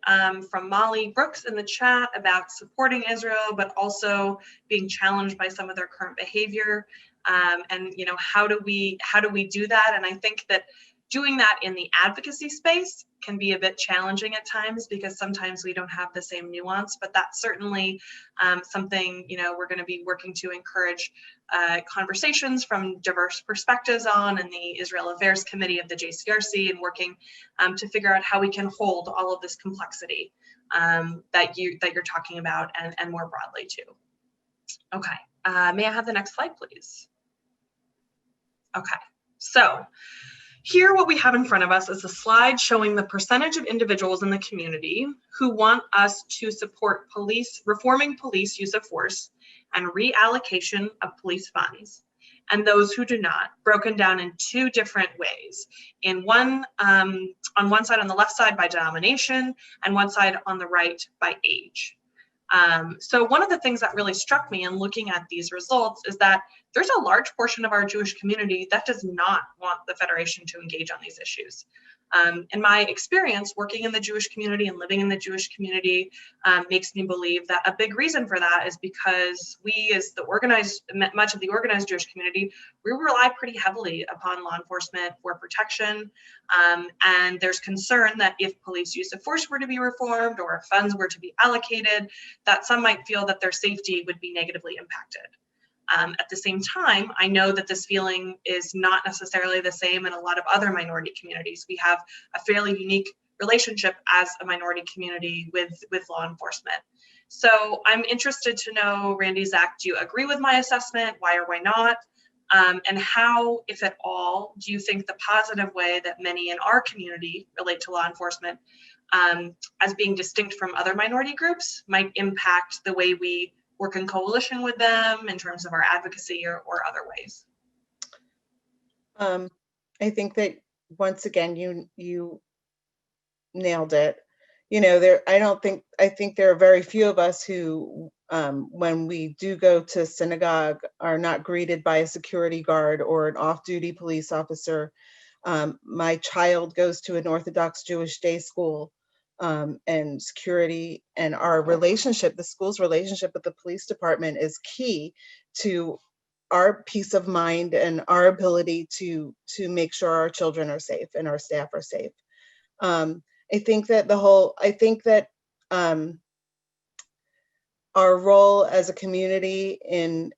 from Molly Brooks in the chat about supporting Israel, but also being challenged by some of their current behavior. And how do we do that? And I think that doing that in the advocacy space can be a bit challenging at times, because sometimes we don't have the same nuance, but that's certainly something, we're going to be working to encourage conversations from diverse perspectives on in the Israel Affairs Committee of the JCRC, and working to figure out how we can hold all of this complexity that you're talking about, and more broadly too. Okay, may I have the next slide, please? Okay, so here, what we have in front of us is a slide showing the percentage of individuals in the community who want us to support reforming police use of force and reallocation of police funds, and those who do not, broken down in 2 different ways. On one side, on the left side, by denomination, and one side on the right by age. So one of the things that really struck me in looking at these results is that there's a large portion of our Jewish community that does not want the Federation to engage on these issues. In my experience, working in the Jewish community and living in the Jewish community makes me believe that a big reason for that is because we, as much of the organized Jewish community, we rely pretty heavily upon law enforcement for protection. And there's concern that if police use of force were to be reformed, or if funds were to be allocated, that some might feel that their safety would be negatively impacted. At the same time, I know that this feeling is not necessarily the same in a lot of other minority communities. We have a fairly unique relationship as a minority community with law enforcement. So I'm interested to know, Randi, Zach, do you agree with my assessment? Why or why not? And how, if at all, do you think the positive way that many in our community relate to law enforcement as being distinct from other minority groups might impact the way we work in coalition with them in terms of our advocacy or other ways? I think that once again, you nailed it. I think there are very few of us who, when we do go to synagogue, are not greeted by a security guard or an off-duty police officer. My child goes to an Orthodox Jewish day school, and security and our relationship, the school's relationship with the police department, is key to our peace of mind and our ability to make sure our children are safe and our staff are safe. I think that our role as a community in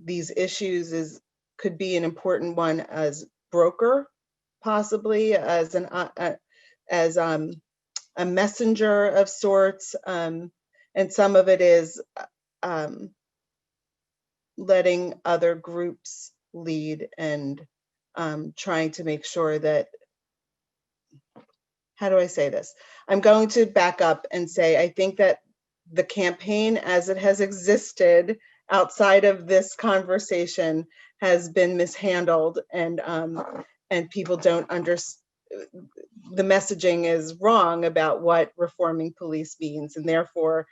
these issues could be an important one as broker, possibly as a messenger of sorts, and some of it is letting other groups lead and trying to make sure that, how do I say this? I'm going to back up and say, I think that the campaign as it has existed outside of this conversation has been mishandled, and people don't understand. The messaging is wrong about what reforming police means, and therefore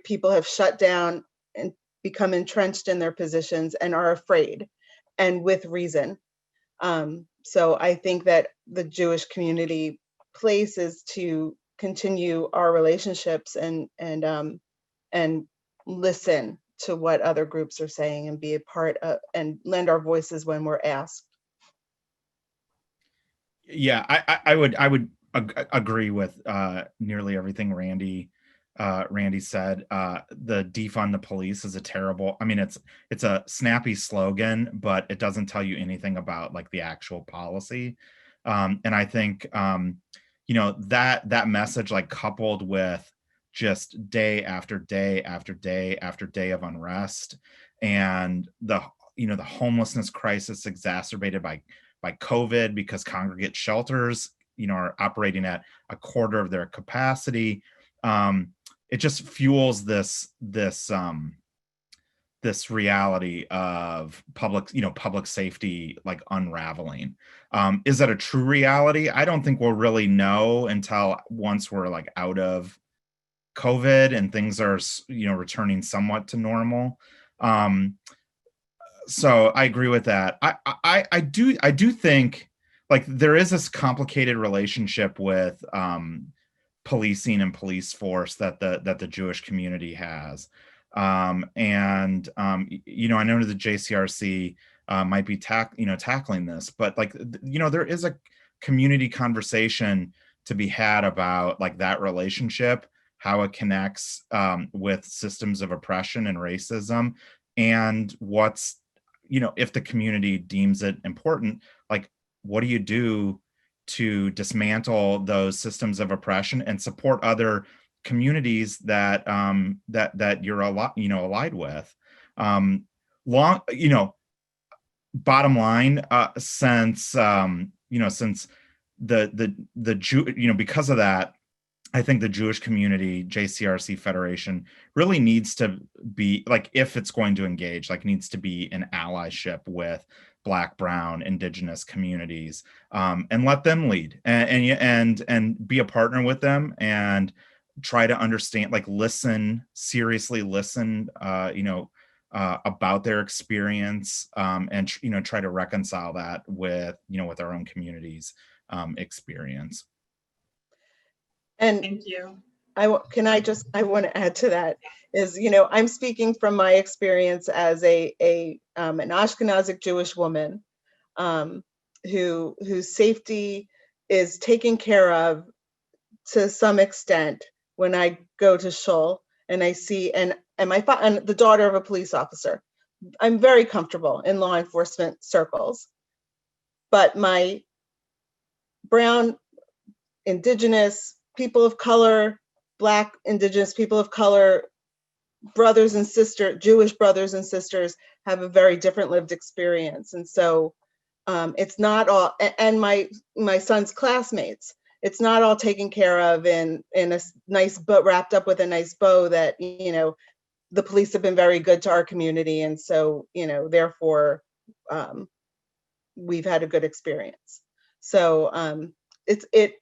people have shut down and become entrenched in their positions and are afraid, and with reason. So I think that the Jewish community place is to continue our relationships and listen to what other groups are saying and be a part of and lend our voices when we're asked. Yeah, I would agree with nearly everything Randy said. The defund the police is a terrible. I mean, it's a snappy slogan, but it doesn't tell you anything about like the actual policy. And I think that message, like coupled with just day after day after day after day of unrest, and the homelessness crisis exacerbated by COVID, because congregate shelters, are operating at a quarter of their capacity. It just fuels this reality of public safety like unraveling. Is that a true reality? I don't think we'll really know until once we're like out of COVID and things are returning somewhat to normal. So I agree with that. I do think like there is this complicated relationship with policing and police force that the Jewish community has. I know the JCRC might be tackling this, but like there is a community conversation to be had about like that relationship, how it connects with systems of oppression and racism, and what's if the community deems it important, like what do you do to dismantle those systems of oppression and support other communities that that you're allied with. Bottom line, since since the Jew, because of that, I think the Jewish community, JCRC Federation, really needs to be like, if it's going to engage, like needs to be an allyship with Black, Brown, Indigenous communities, and let them lead and be a partner with them and try to understand, like seriously listen, about their experience, and try to reconcile that with with our own community's experience. And thank you. I want to add to that is, I'm speaking from my experience as an Ashkenazic Jewish woman, whose safety is taken care of to some extent when I go to shul and I see, and the daughter of a police officer. I'm very comfortable in law enforcement circles, but my Brown, Indigenous, people of color, Black, Indigenous, people of color Jewish brothers and sisters have a very different lived experience. And so it's not all, and my son's classmates, it's not all taken care of in a nice bow, wrapped up with a nice bow that, you know, the police have been very good to our community. And so, you know, therefore, we've had a good experience. So it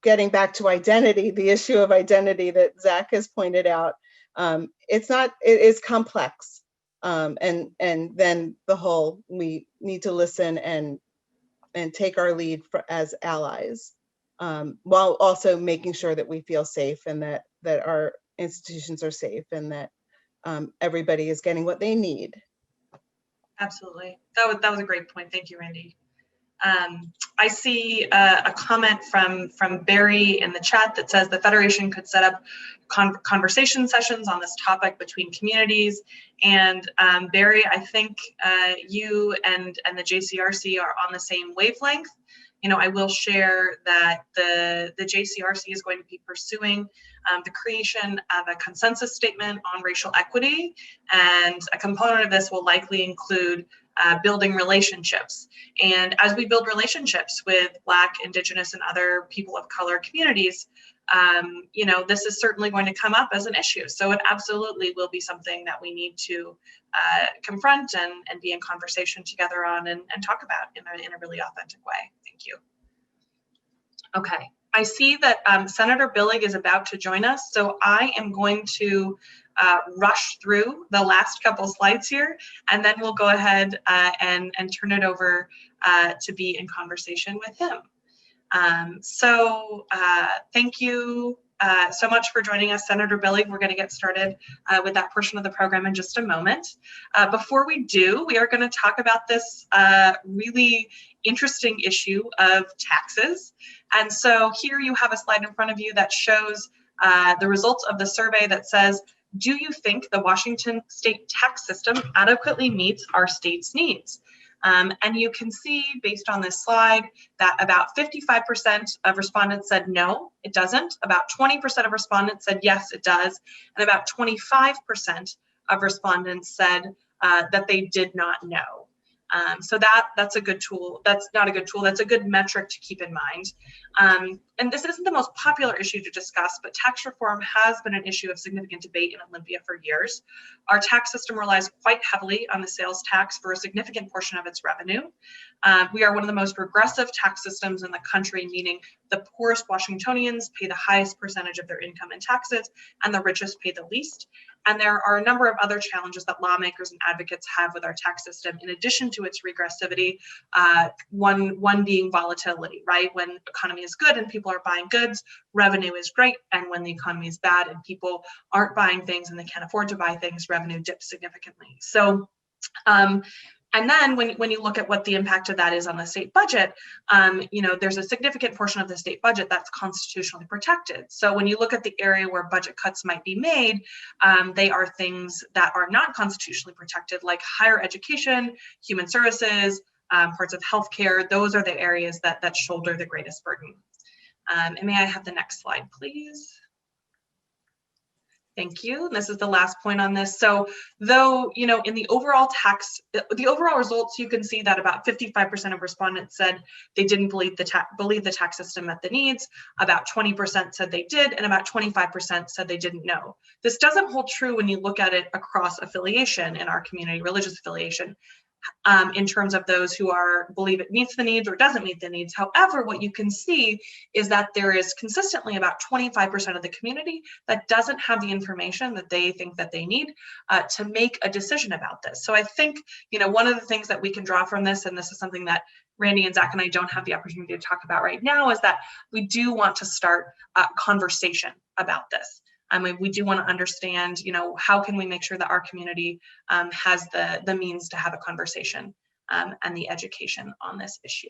getting back to identity, the issue of identity that Zach has pointed out, it is complex. And then we need to listen and take our lead as allies, while also making sure that we feel safe and that our institutions are safe and that everybody is getting what they need. Absolutely. That was a great point. Thank you, Randi. I see a comment from Barry in the chat that says the Federation could set up conversation sessions on this topic between communities. And Barry, I think you and the JCRC are on the same wavelength. You know, I will share that the JCRC is going to be pursuing the creation of a consensus statement on racial equity, and a component of this will likely include building relationships. And as we build relationships with Black, Indigenous, and other people of color communities, you know, this is certainly going to come up as an issue. So it absolutely will be something that we need to confront and be in conversation together on and talk about in a really authentic way. Thank you. Okay, I see that Senator Billig is about to join us, so I am going to rush through the last couple slides here, and then we'll go ahead and turn it over to be in conversation with him. Thank you so much for joining us, Senator Billig. We're going to get started with that portion of the program in just a moment. Before we do, we are going to talk about this really interesting issue of taxes. And so here you have a slide in front of you that shows the results of the survey that says, do you think the Washington state tax system adequately meets our state's needs? And you can see based on this slide that about 55% of respondents said no, it doesn't. About 20% of respondents said yes, it does. And about 25% of respondents said that they did not know. So that's a good tool. That's not a good tool. That's a good metric to keep in mind. And this isn't the most popular issue to discuss, but tax reform has been an issue of significant debate in Olympia for years. Our tax system relies quite heavily on the sales tax for a significant portion of its revenue. We are one of the most regressive tax systems in the country, meaning the poorest Washingtonians pay the highest percentage of their income in taxes and the richest pay the least. And there are a number of other challenges that lawmakers and advocates have with our tax system, in addition to its regressivity, one being volatility, right? When the economy is good and people are buying goods, revenue is great. And when the economy is bad and people aren't buying things and they can't afford to buy things, revenue dips significantly. So, and then when you look at what the impact of that is on the state budget, you know, there's a significant portion of the state budget that's constitutionally protected. So when you look at the area where budget cuts might be made, they are things that are not constitutionally protected, like higher education, human services, parts of healthcare. Those are the areas that shoulder the greatest burden. And may I have the next slide, please? Thank you. This is the last point on this. So though, you know, in the overall results, you can see that about 55% of respondents said they didn't believe the tax system met the needs. About 20% said they did, and about 25% said they didn't know. This doesn't hold true when you look at it across affiliation in our community, religious affiliation. In terms of those who believe it meets the needs or doesn't meet the needs. However, what you can see is that there is consistently about 25% of the community that doesn't have the information that they think that they need to make a decision about this. So I think, you know, one of the things that we can draw from this, and this is something that Randi and Zach and I don't have the opportunity to talk about right now, is that we do want to start a conversation about this. I mean, we do want to understand, you know, how can we make sure that our community has the means to have a conversation and the education on this issue.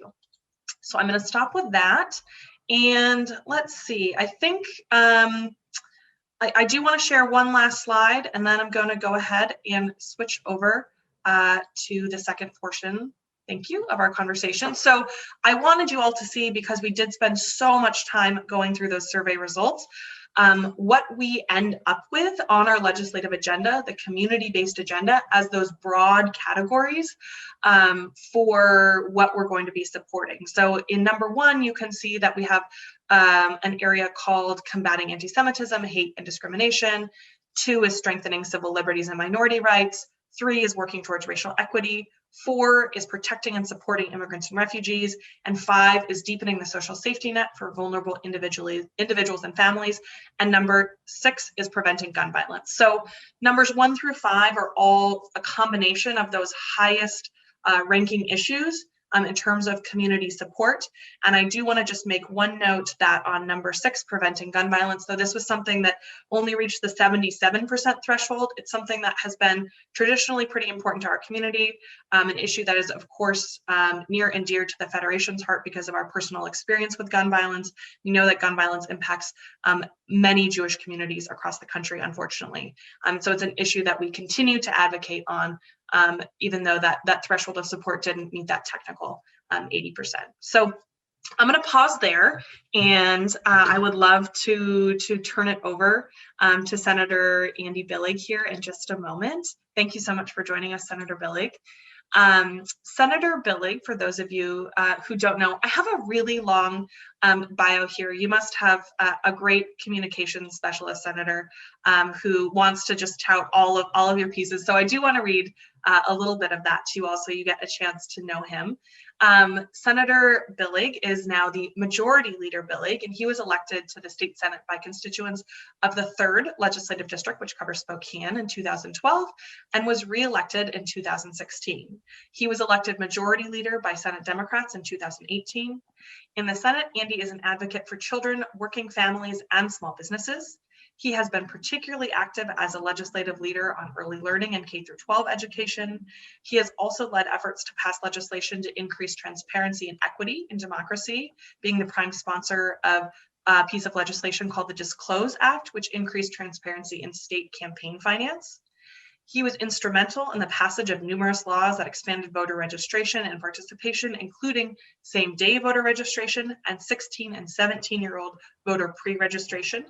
So I'm going to stop with that. And let's see, I think I do want to share one last slide, and then I'm going to go ahead and switch over to the second portion. Thank you, of our conversation. So I wanted you all to see, because we did spend so much time going through those survey results, what we end up with on our legislative agenda, the community-based agenda, as those broad categories for what we're going to be supporting. So in number 1, you can see that we have an area called combating anti-Semitism, hate, and discrimination. 2 is strengthening civil liberties and minority rights. 3 is working towards racial equity. 4 is protecting and supporting immigrants and refugees. And 5 is deepening the social safety net for vulnerable individuals and families. And number 6 is preventing gun violence. So numbers 1 through 5 are all a combination of those highest ranking issues in terms of community support. And I do want to just make one note that on number 6, preventing gun violence, though this was something that only reached the 77% threshold, it's something that has been traditionally pretty important to our community, an issue that is, of course, near and dear to the Federation's heart because of our personal experience with gun violence. We know that gun violence impacts many Jewish communities across the country, unfortunately. So it's an issue that we continue to advocate on, even though that threshold of support didn't meet that technical 80%. So I'm going to pause there, and I would love to turn it over to Senator Andy Billig here in just a moment. Thank you so much for joining us, Senator Billig. Senator Billig, for those of you who don't know, I have a really long bio here. You must have a great communications specialist, Senator, who wants to just tout all of your pieces. So I do want to read a little bit of that to you all so you get a chance to know him. Senator Billig is now the Majority Leader Billig, and he was elected to the state Senate by constituents of the 3rd Legislative District, which covers Spokane, in 2012, and was re-elected in 2016. He was elected Majority Leader by Senate Democrats in 2018. In the Senate, Andy is an advocate for children, working families, and small businesses. He has been particularly active as a legislative leader on early learning and K-12 education. He has also led efforts to pass legislation to increase transparency and equity in democracy, being the prime sponsor of a piece of legislation called the Disclose Act, which increased transparency in state campaign finance. He was instrumental in the passage of numerous laws that expanded voter registration and participation, including same-day voter registration and 16 and 17-year-old voter pre-registration.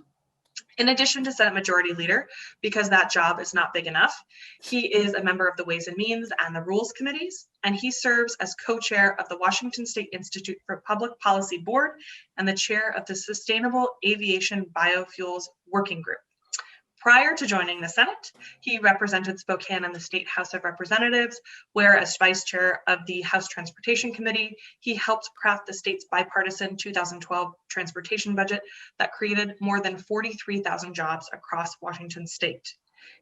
In addition to Senate Majority Leader, because that job is not big enough, he is a member of the Ways and Means and the Rules Committees, and he serves as co-chair of the Washington State Institute for Public Policy Board and the chair of the Sustainable Aviation Biofuels Working Group. Prior to joining the Senate, he represented Spokane in the State House of Representatives, where as vice chair of the House Transportation Committee, he helped craft the state's bipartisan 2012 transportation budget that created more than 43,000 jobs across Washington state.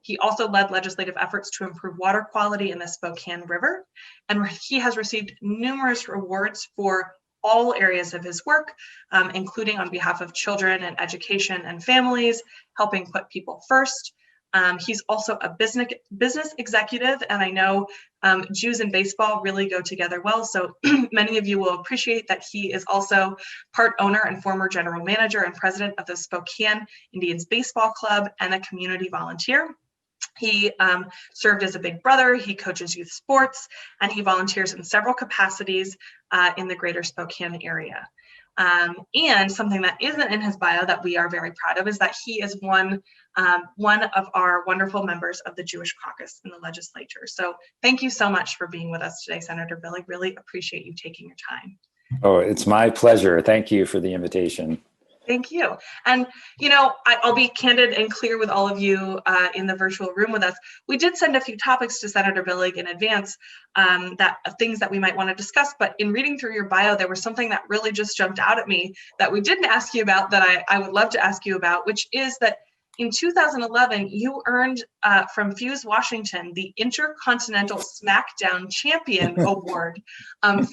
He also led legislative efforts to improve water quality in the Spokane River, and he has received numerous awards for all areas of his work, including on behalf of children and education and families, helping put people first. He's also a business executive, and I know Jews and baseball really go together well, so many of you will appreciate that he is also part owner and former general manager and president of the Spokane Indians Baseball Club and a community volunteer. He served as a big brother, he coaches youth sports, and he volunteers in several capacities in the greater Spokane area. And something that isn't in his bio that we are very proud of is that he is one of our wonderful members of the Jewish Caucus in the legislature. So thank you so much for being with us today, Senator Billig. Really appreciate you taking your time. Oh, it's my pleasure. Thank you for the invitation. Thank you. And, you know, I'll be candid and clear with all of you in the virtual room with us. We did send a few topics to Senator Billig in advance, things that we might want to discuss. But in reading through your bio, there was something that really just jumped out at me that we didn't ask you about that I would love to ask you about, which is that in 2011, you earned from Fuse, Washington, the Intercontinental Smackdown Champion Award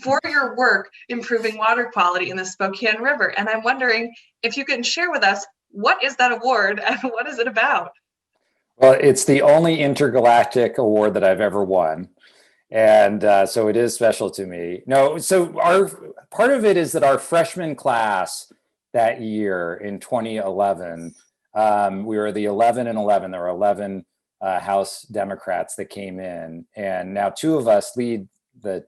for your work improving water quality in the Spokane River. And I'm wondering if you can share with us, what is that award and what is it about? Well, it's the only intergalactic award that I've ever won. And so it is special to me. No, so part of it is that our freshman class that year in 2011, we were the 11 and 11. There were 11 House Democrats that came in, and now 2 of us lead the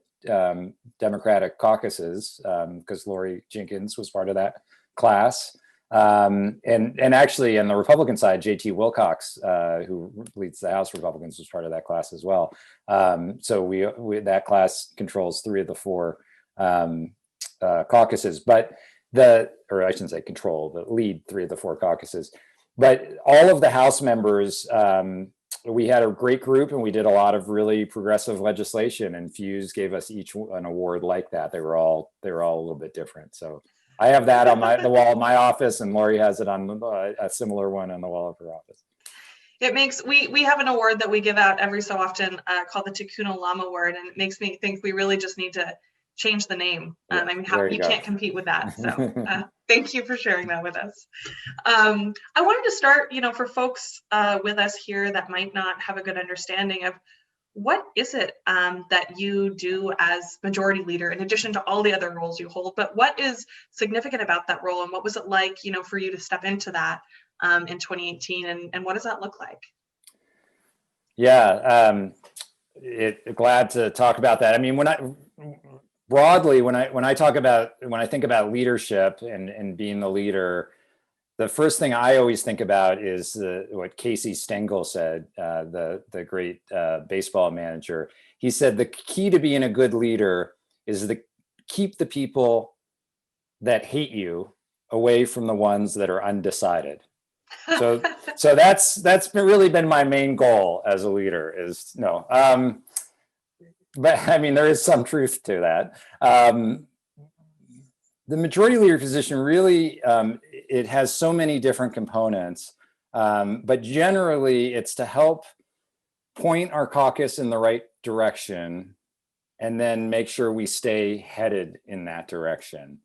Democratic caucuses because Lori Jenkins was part of that class. And actually, on the Republican side, J.T. Wilcox, who leads the House Republicans, was part of that class as well. So we that class controls 3 of the 4 caucuses, but or I shouldn't say control, but lead 3 of the 4 caucuses. But all of the House members, we had a great group, and we did a lot of really progressive legislation. And Fuse gave us each an award like that. They were all a little bit different. So I have that on the wall of my office, and Lori has it on a similar one on the wall of her office. It makes, we have an award that we give out every so often called the Tikkun Olam Award, and it makes me think we really just need to change the name. I mean, you can't compete with that. So thank you for sharing that with us. I wanted to start, for folks with us here that might not have a good understanding of what is it that you do as majority leader, in addition to all the other roles you hold, but what is significant about that role, and what was it like, for you to step into that in 2018, and what does that look like? Yeah, glad to talk about that. I mean, when I think about leadership and being the leader, the first thing I always think about is what Casey Stengel said, the great baseball manager. He said the key to being a good leader is to keep the people that hate you away from the ones that are undecided. So that's really been my main goal as a leader. But I mean, there is some truth to that. The majority leader position really, it has so many different components, but generally it's to help point our caucus in the right direction and then make sure we stay headed in that direction.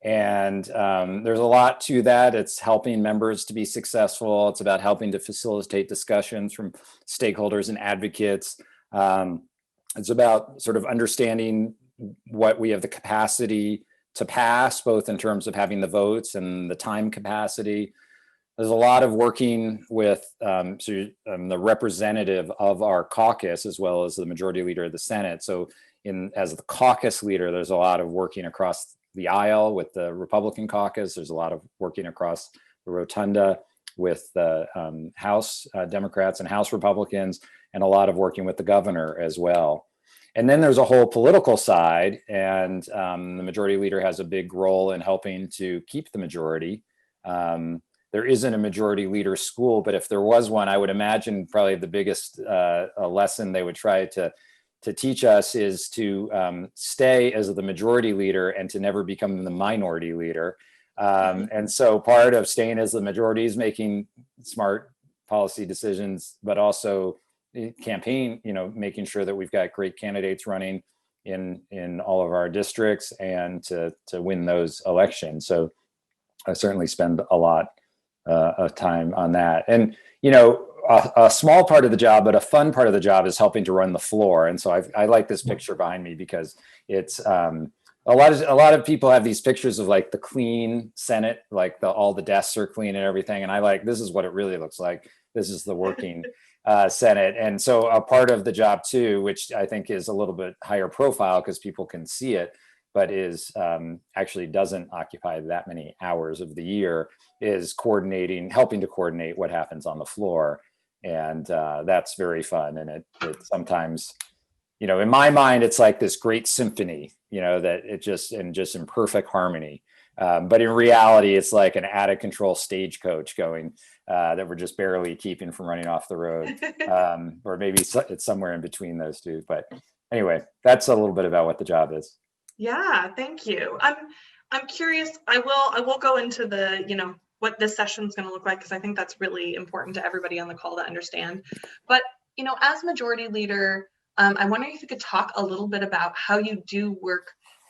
And there's a lot to that. It's helping members to be successful. It's about helping to facilitate discussions from stakeholders and advocates. It's about sort of understanding what we have the capacity to pass, both in terms of having the votes and the time capacity. There's a lot of working with the representative of our caucus, as well as the majority leader of the Senate. So as the caucus leader, there's a lot of working across the aisle with the Republican caucus. There's a lot of working across the rotunda with the House Democrats and House Republicans, and a lot of working with the governor as well. And then there's a whole political side, and the majority leader has a big role in helping to keep the majority. There isn't a majority leader school, but if there was one, I would imagine probably the biggest lesson they would try to teach us is to stay as the majority leader and to never become the minority leader. And so part of staying as the majority is making smart policy decisions, but also campaign, making sure that we've got great candidates running in all of our districts and to win those elections. So I certainly spend a lot of time on that. And, a small part of the job, but a fun part of the job is helping to run the floor. And so I like this picture behind me because it's a lot of people have these pictures of like the clean Senate, like all the desks are clean and everything. And this is what it really looks like. This is the working Senate. And so a part of the job too, which I think is a little bit higher profile because people can see it, but is actually doesn't occupy that many hours of the year, is helping to coordinate what happens on the floor. And that's very fun. And it sometimes, in my mind, it's like this great symphony, that it just in perfect harmony. But in reality, it's like an out of control stagecoach going that we're just barely keeping from running off the road. Or maybe it's somewhere in between those two. But anyway, that's a little bit about what the job is. Yeah, thank you. I'm curious. I will go into the, what this session is going to look like, because I think that's really important to everybody on the call to understand. But, as majority leader, I'm wondering if you could talk a little bit about how you do work,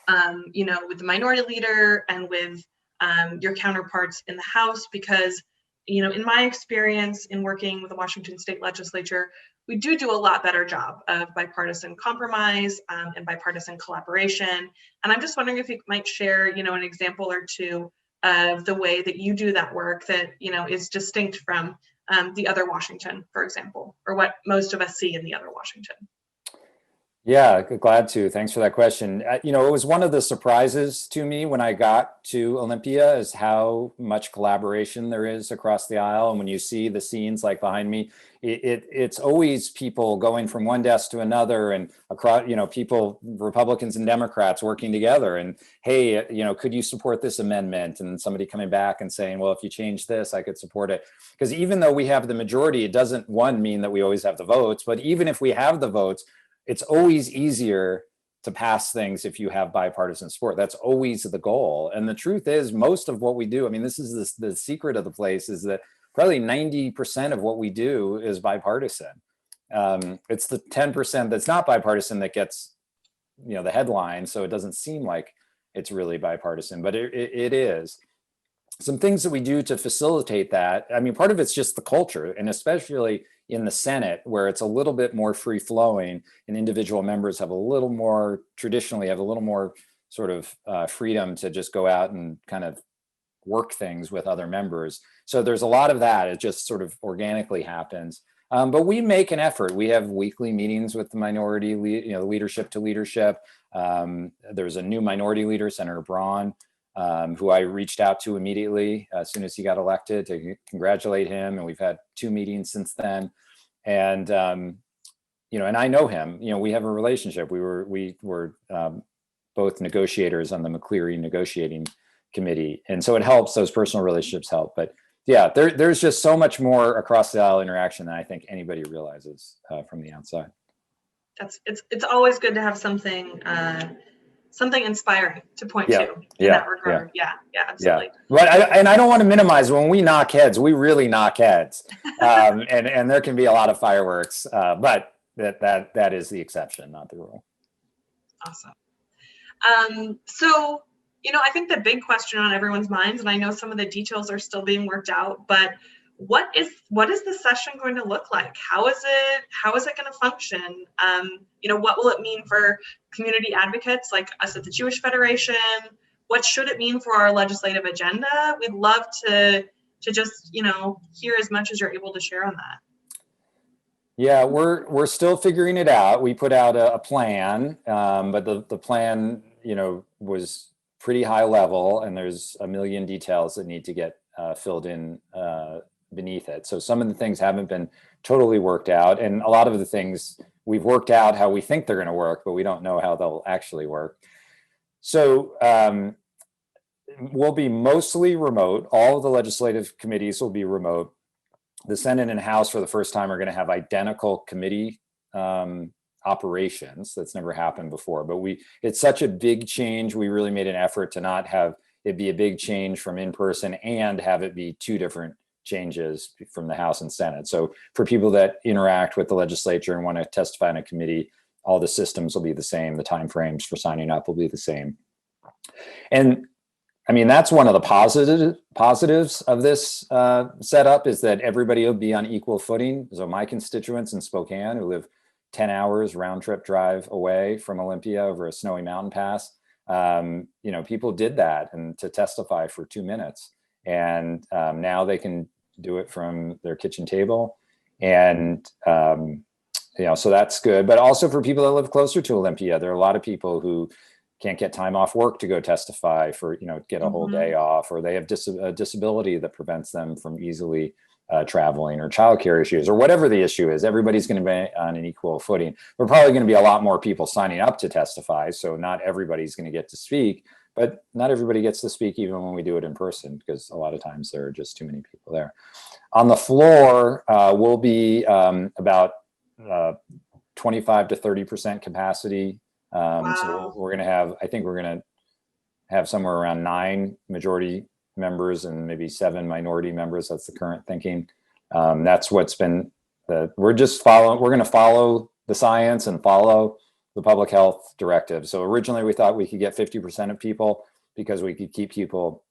with the minority leader and with your counterparts in the House, because, in my experience in working with the Washington State Legislature, we do a lot better job of bipartisan compromise and bipartisan collaboration. And I'm just wondering if you might share, an example or two of the way that you do that work that, is distinct from the other Washington, for example, or what most of us see in the other Washington. Yeah, glad to. Thanks for that question. You know, it was one of the surprises to me when I got to Olympia is how much collaboration there is across the aisle. And when you see the scenes like behind me, it's always people going from one desk to another and across, you know, people, Republicans and Democrats working together. And hey, you know, could you support this amendment? And somebody coming back and saying, well, if you change this, I could support it. Because even though we have the majority, it doesn't, one, mean that we always have the votes, but even if we have the votes, it's always easier to pass things if you have bipartisan support. That's always the goal. And the truth is, most of what we do, I mean, this is the secret of the place, is that probably 90% of what we do is bipartisan. It's the 10% that's not bipartisan that gets, you know, the headline. So it doesn't seem like it's really bipartisan, but it is. Some things that we do to facilitate that, I mean, part of it's just the culture, and especially in the Senate, where it's a little bit more free flowing and individual members have a little more, traditionally have a little more sort of freedom to just go out and kind of work things with other members. So there's a lot of that. It just sort of organically happens. But we make an effort. We have weekly meetings with the minority, you know, leadership to leadership. There's a new minority leader, Senator Braun, who I reached out to immediately as soon as he got elected to congratulate him. And we've had 2 meetings since then. And, you know, and I know him, you know, we have a relationship. We were both negotiators on the McCleary negotiating committee. And so it helps, those personal relationships help. But yeah, there's just so much more across the aisle interaction than I think anybody realizes from the outside. It's always good to have something inspiring to point to in that regard. Yeah, absolutely. Yeah. But I don't want to minimize when we knock heads, we really knock heads. And there can be a lot of fireworks, but that is the exception, not the rule. Awesome. So, you know, I think the big question on everyone's minds, and I know some of the details are still being worked out, but what is the session going to look like? How is it going to function? You know, what will it mean for community advocates like us at the Jewish Federation? What should it mean for our legislative agenda? We'd love to just, you know, hear as much as you're able to share on that. Yeah, we're still figuring it out. We put out a plan, but the plan, you know, was pretty high level, and there's a million details that need to get filled in beneath it. So some of the things haven't been totally worked out, and a lot of the things we've worked out how we think they're going to work, but we don't know how they'll actually work. So we'll be mostly remote. All of the legislative committees will be remote. The Senate and House for the first time are going to have identical committee operations. That's never happened before, but it's such a big change. We really made an effort to not have it be a big change from in person and have it be 2 different changes from the House and Senate. So for people that interact with the legislature and want to testify in a committee, all the systems will be the same. The timeframes for signing up will be the same. And I mean, that's one of the positives of this setup, is that everybody will be on equal footing. So my constituents in Spokane, who live 10 hours round trip drive away from Olympia over a snowy mountain pass, you know, people did that and to testify for 2 minutes. And now they can do it from their kitchen table. And, you know, so that's good. But also for people that live closer to Olympia, there are a lot of people who can't get time off work to go testify for, you know, get a whole day off, or they have a disability that prevents them from easily traveling, or childcare issues, or whatever the issue is. Everybody's going to be on an equal footing. We're probably going to be a lot more people signing up to testify, so not everybody's going to get to speak, but not everybody gets to speak even when we do it in person, because a lot of times there are just too many people there. On the floor, we'll be about 25 to 30% capacity. Wow. So we're going to have, I think we're going to have somewhere around 9 majority members and maybe 7 minority members. That's the current thinking. That's what's been we're going to follow the science and follow the public health directive. So originally we thought we could get 50% of people because we could keep people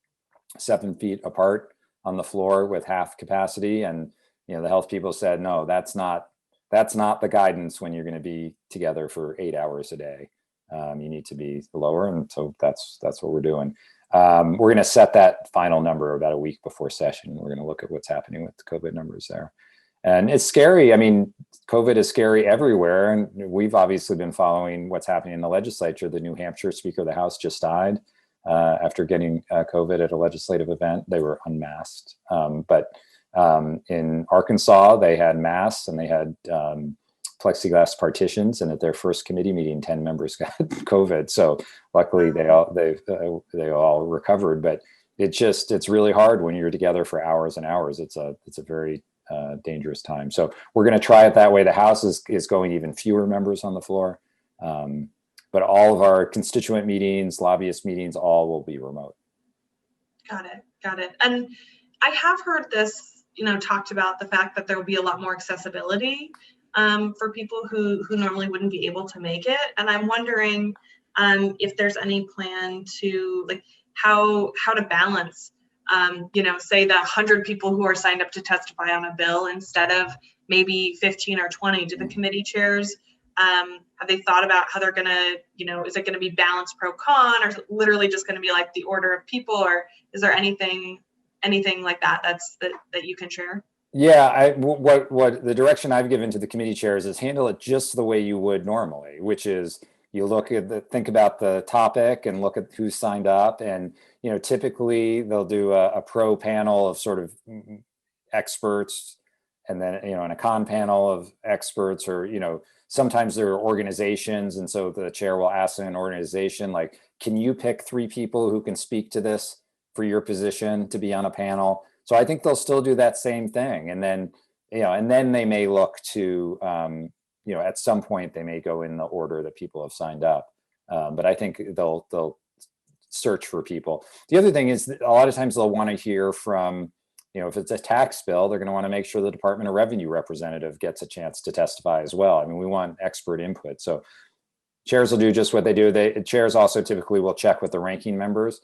7 feet apart on the floor with half capacity. And, you know, the health people said, no, that's not the guidance when you're going to be together for 8 hours a day. You need to be lower. And so that's what we're doing. We're going to set that final number about a week before session. We're going to look at what's happening with the COVID numbers there. And it's scary. I mean, COVID is scary everywhere. And we've obviously been following what's happening in the legislature. The New Hampshire Speaker of the House just died after getting COVID at a legislative event. They were unmasked. But in Arkansas, they had masks and they had plexiglass partitions. And at their first committee meeting, 10 members got COVID. So luckily they all recovered. But it's really hard when you're together for hours and hours. It's a very dangerous time. So we're going to try it that way. The House is going even fewer members on the floor. But all of our constituent meetings, lobbyist meetings, all will be remote. Got it. And I have heard this, talked about the fact that there will be a lot more accessibility for people who normally wouldn't be able to make it. And I'm wondering if there's any plan to how to balance say the 100 people who are signed up to testify on a bill instead of maybe 15 or 20. Do the committee chairs, have they thought about how they're gonna, is it gonna be balanced pro con, or literally just gonna be like the order of people, or is there anything like that that you can share? Yeah, what the direction I've given to the committee chairs is handle it just the way you would normally, which is you think about the topic and look at who's signed up, and typically they'll do a pro panel of sort of experts, and then and a con panel of experts, or sometimes there are organizations, and so the chair will ask an organization, like, can you pick 3 people who can speak to this for your position to be on a panel? So I think they'll still do that same thing, and then they may look to at some point they may go in the order that people have signed up, but I think they'll search for people. The other thing is that a lot of times they'll want to hear from, if it's a tax bill, they're going to want to make sure the Department of Revenue representative gets a chance to testify as well. I mean, we want expert input. So chairs will do just what they do. Chairs also typically will check with the ranking members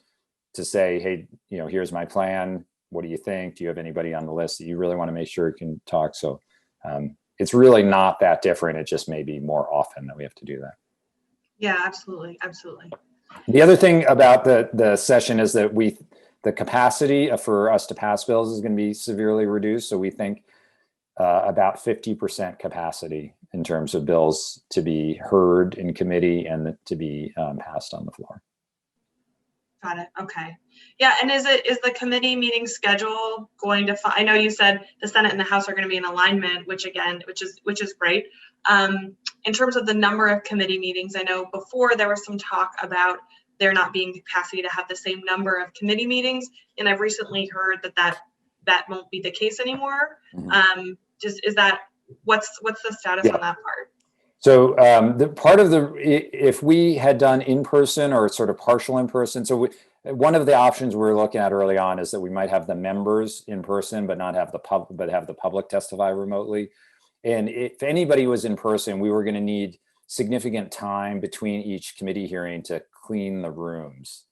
to say, hey, here's my plan. What do you think? Do you have anybody on the list that you really want to make sure can talk? So it's really not that different. It just may be more often that we have to do that. Yeah, absolutely. The other thing about the session is that the capacity for us to pass bills is going to be severely reduced. So we think about 50% capacity in terms of bills to be heard in committee and to be passed on the floor. Got it. Okay. Yeah. And is the committee meeting schedule going to, I know you said the Senate and the House are going to be in alignment, which is great. In terms of the number of committee meetings, I know before there was some talk about there not being capacity to have the same number of committee meetings. And I've recently heard that won't be the case anymore. Mm-hmm. What's the status on that part? So the part of if we had done in person or sort of partial in person, so one of the options we were looking at early on is that we might have the members in person, but not have the public testify remotely. And if anybody was in person, we were going to need significant time between each committee hearing to clean the rooms.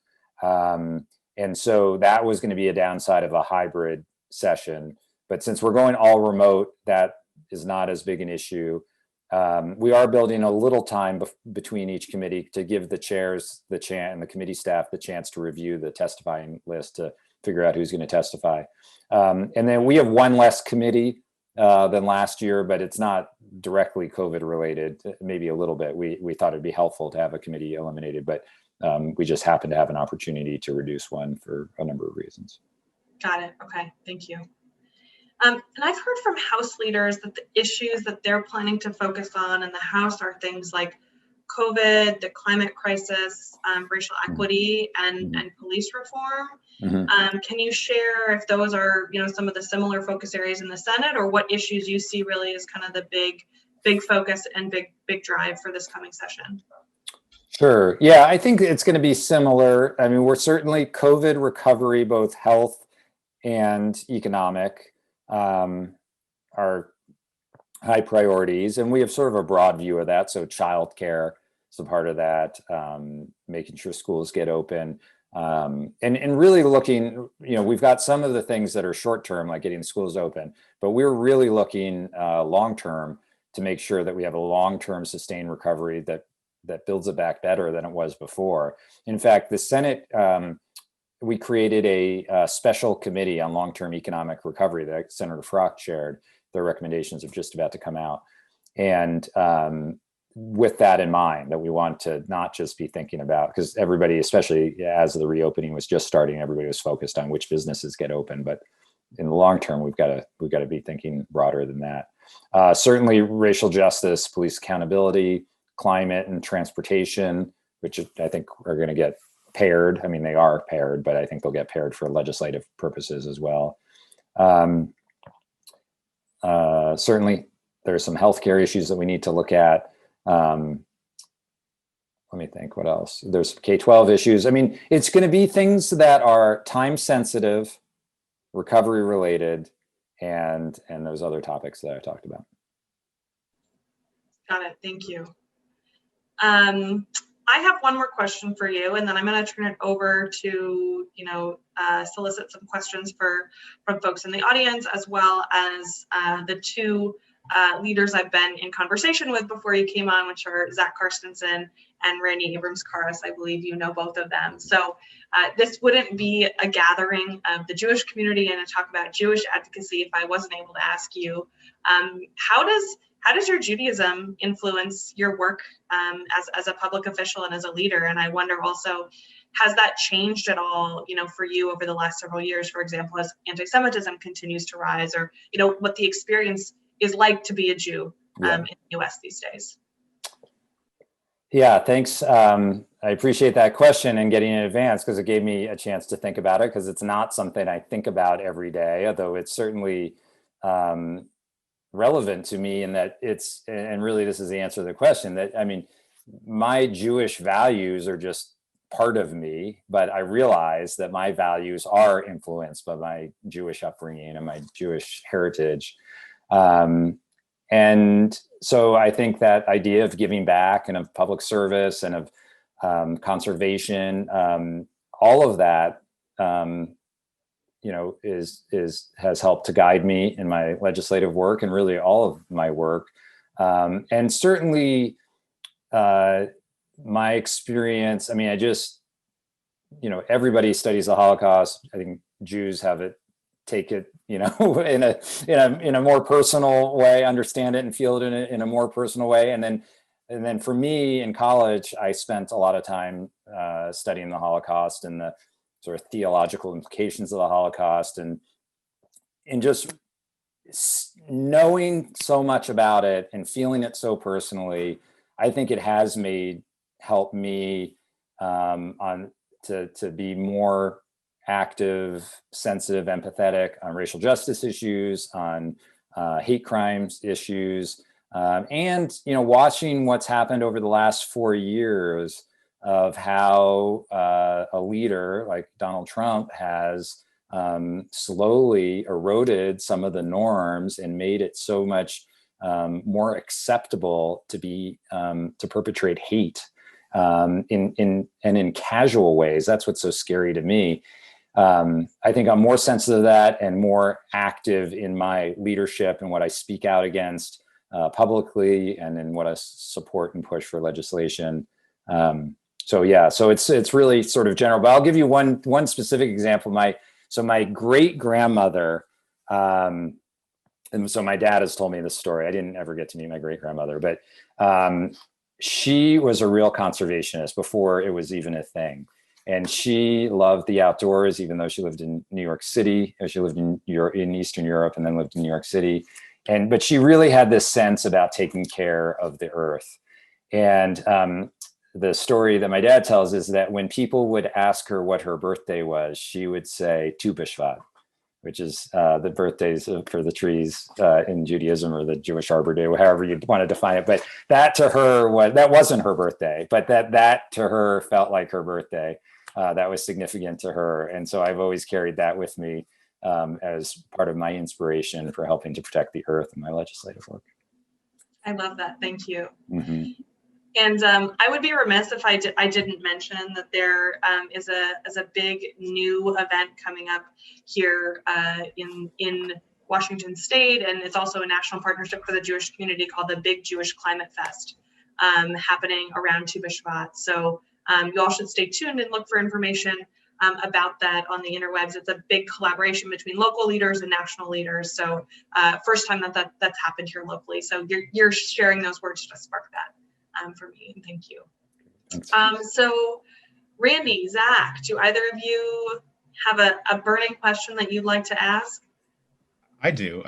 And so that was going to be a downside of a hybrid session. But since we're going all remote, that is not as big an issue. We are building a little time between each committee to give the chairs and the committee staff the chance to review the testifying list to figure out who's going to testify. And then we have one less committee than last year, but it's not directly COVID related, maybe a little bit. We thought it'd be helpful to have a committee eliminated, but we just happened to have an opportunity to reduce one for a number of reasons. Got it. Okay, thank you. And I've heard from House leaders that the issues that they're planning to focus on in the House are things like COVID, the climate crisis, racial equity, and police reform. Mm-hmm. Can you share if those are, some of the similar focus areas in the Senate, or what issues you see really as kind of the big focus and big drive for this coming session? Sure. Yeah, I think it's going to be similar. I mean, we're certainly COVID recovery, both health and economic, are high priorities, and we have sort of a broad view of that. So childcare is a part of that, making sure schools get open, and really looking, we've got some of the things that are short term, like getting schools open, but we're really looking long term to make sure that we have a long term sustained recovery that builds it back better than it was before. In fact, the Senate, we created a special committee on long-term economic recovery that Senator Frock chaired, their recommendations are just about to come out. And with that in mind, that we want to not just be thinking about, because everybody, especially as the reopening was just starting, everybody was focused on which businesses get open. But in the long term, we've got to be thinking broader than that. Certainly racial justice, police accountability, climate and transportation, which I think are going to get paired. I mean, they are paired, but I think they'll get paired for legislative purposes as well. Certainly there's some healthcare issues that we need to look at. Let me think, what else? There's K-12 issues. I mean, it's going to be things that are time sensitive, recovery related, and those other topics that I talked about. Got it. Thank you. I have one more question for you, and then I'm going to turn it over to, solicit some questions from folks in the audience, as well as the two leaders I've been in conversation with before you came on, which are Zach Carstensen and Randi Abrams-Caras. I believe you know both of them. So this wouldn't be a gathering of the Jewish community and a talk about Jewish advocacy if I wasn't able to ask you, how does your Judaism influence your work as a public official and as a leader? And I wonder also, has that changed at all, for you over the last several years, for example, as anti-Semitism continues to rise, or, what the experience is like to be a Jew in the US these days? Yeah, thanks. I appreciate that question and getting in advance, because it gave me a chance to think about it, because it's not something I think about every day, although it's certainly relevant to me in that and really this is the answer to the question, that, I mean, my Jewish values are just part of me, but I realize that my values are influenced by my Jewish upbringing and my Jewish heritage. And so I think that idea of giving back and of public service and of conservation, all of that, has helped to guide me in my legislative work and really all of my work. And certainly my experience, I mean, everybody studies the Holocaust. I think Jews take it, in a more personal way, understand it and feel it in a more personal way. And then for me in college, I spent a lot of time studying the Holocaust and the sort of theological implications of the Holocaust, and just knowing so much about it and feeling it so personally, I think it has helped me to be more active, sensitive, empathetic on racial justice issues, on hate crimes issues, and watching what's happened over the last 4 years of how a leader like Donald Trump has slowly eroded some of the norms and made it so much more acceptable to perpetrate hate in casual ways. That's what's so scary to me. I think I'm more sensitive to that and more active in my leadership and what I speak out against publicly, and in what I support and push for legislation. So it's really sort of general, but I'll give you one specific example. My great grandmother, and so my dad has told me this story. I didn't ever get to meet my great grandmother, but she was a real conservationist before it was even a thing. And she loved the outdoors, even though she lived in New York City. She lived in Eastern Europe and then lived in New York City. But she really had this sense about taking care of the earth. And the story that my dad tells is that when people would ask her what her birthday was, she would say Tu B'Shvat, which is the birthdays for the trees in Judaism, or the Jewish Arbor Day, however you want to define it. But that to her that wasn't her birthday, but that to her felt like her birthday. That was significant to her. And so I've always carried that with me as part of my inspiration for helping to protect the earth in my legislative work. I love that. Thank you. Mm-hmm. And I would be remiss if I didn't mention that there is a big new event coming up here in Washington State, and it's also a national partnership for the Jewish community called the Big Jewish Climate Fest, happening around Tu B'Shvat. So you all should stay tuned and look for information about that on the interwebs. It's a big collaboration between local leaders and national leaders. So first time that's happened here locally. So you're sharing those words to spark that for me, and thank you. So Randi, Zach, do either of you have a burning question that you'd like to ask? I do.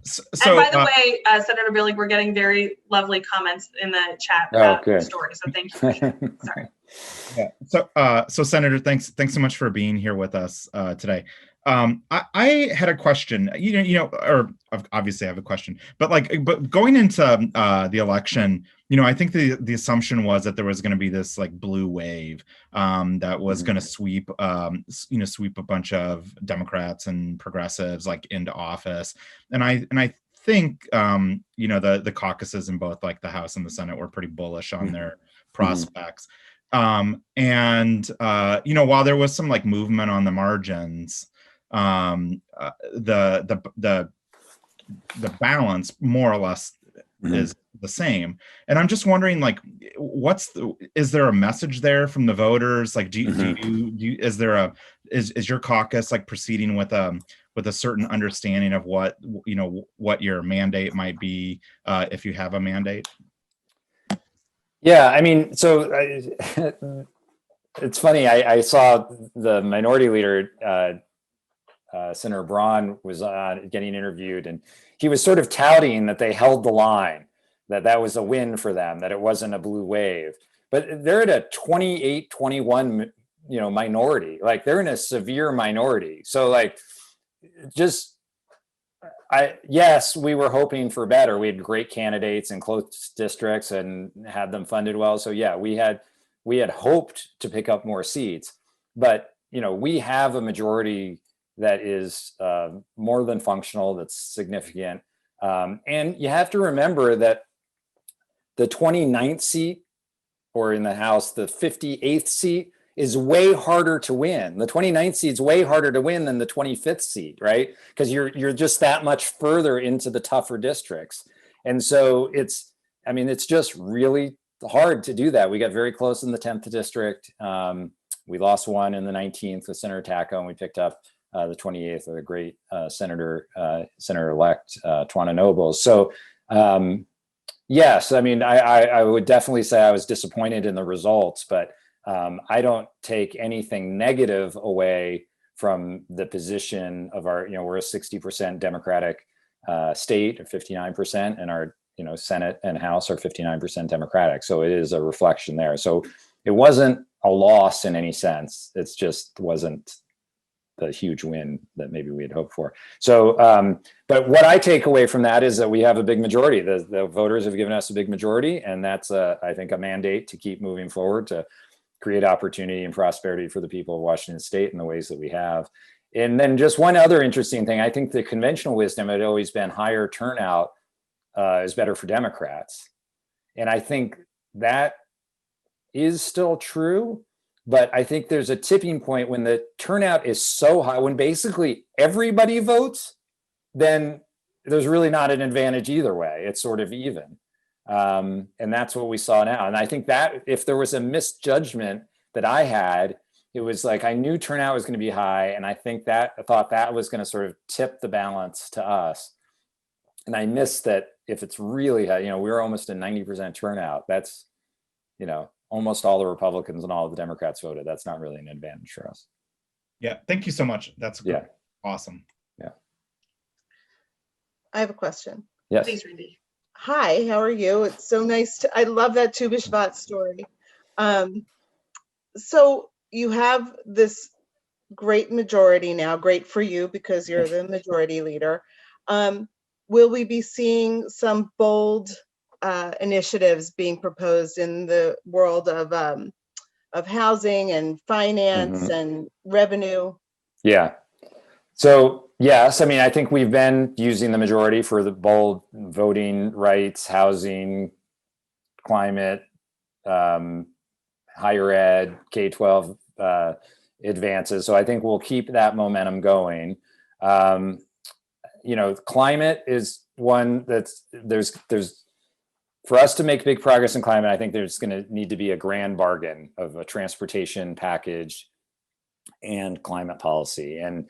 So, and by the way, Senator Billig, we're getting very lovely comments in the chat about the story. So thank you for sharing. Sorry. Yeah. So Senator, thanks so much for being here with us today. I had a question. Or obviously I have a question, but going into the election, I think the assumption was that there was going to be this like blue wave that was going to sweep a bunch of Democrats and progressives like into office, and I think the caucuses in both like the House and the Senate were pretty bullish on their prospects. While there was some like movement on the margins, the balance more or less is the same. And I'm just wondering, like, is there a message there from the voters? Like, is your caucus like proceeding with a certain understanding of what your mandate might be if you have a mandate? Yeah, I mean, so it's funny. I saw the minority leader, Senator Braun, was getting interviewed, and he was sort of touting that they held the line, that was a win for them, that it wasn't a blue wave. But they're at a 28-21, minority. Like, they're in a severe minority. So like, yes, we were hoping for better. We had great candidates in close districts and had them funded well. So yeah, we had hoped to pick up more seats, but we have a majority that is more than functional, that's significant. And you have to remember that the 29th seat, or in the House, the 58th seat, is way harder to win. The 29th seat is way harder to win than the 25th seat, right? Because you're just that much further into the tougher districts. And so it's just really hard to do that. We got very close in the 10th district. We lost one in the 19th with Senator Tacko, and we picked up the 28th with a great Senator-elect Twana Nobles. So yes, I mean, I would definitely say I was disappointed in the results, but I don't take anything negative away from the position of our, we're a 60% Democratic state, or 59%, and our, Senate and House are 59% Democratic. So it is a reflection there. So it wasn't a loss in any sense. It's just wasn't the huge win that maybe we had hoped for. So, but what I take away from that is that we have a big majority. The voters have given us a big majority, and that's I think a mandate to keep moving forward, to create opportunity and prosperity for the people of Washington State in the ways that we have. And then just one other interesting thing, I think the conventional wisdom had always been higher turnout is better for Democrats. And I think that is still true, but I think there's a tipping point when the turnout is so high, when basically everybody votes, then there's really not an advantage either way. It's sort of even. And that's what we saw now. And I think that if there was a misjudgment that I had, it was like, I knew turnout was going to be high. And I thought that was going to sort of tip the balance to us. And I missed that if it's really high, we were almost a 90% turnout. That's, almost all the Republicans and all of the Democrats voted. That's not really an advantage for us. Yeah. Thank you so much. That's awesome. Yeah. I have a question. Yes. Please, Randi. Hi, how are you? It's so nice I love that Tu B'Shvat story. So you have this great majority now, great for you because you're the majority leader. Will we be seeing some bold initiatives being proposed in the world of housing and finance and revenue? Yeah. So yes, I mean, I think we've been using the majority for the bold voting rights, housing, climate, higher ed, K-12 advances. So I think we'll keep that momentum going. Climate is one that's there's for us to make big progress in climate. I think there's going to need to be a grand bargain of a transportation package and climate policy. And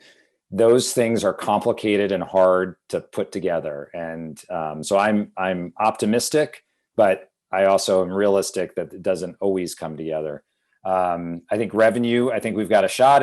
those things are complicated and hard to put together. And so I'm optimistic, but I also am realistic that it doesn't always come together. I think revenue, I think we've got a shot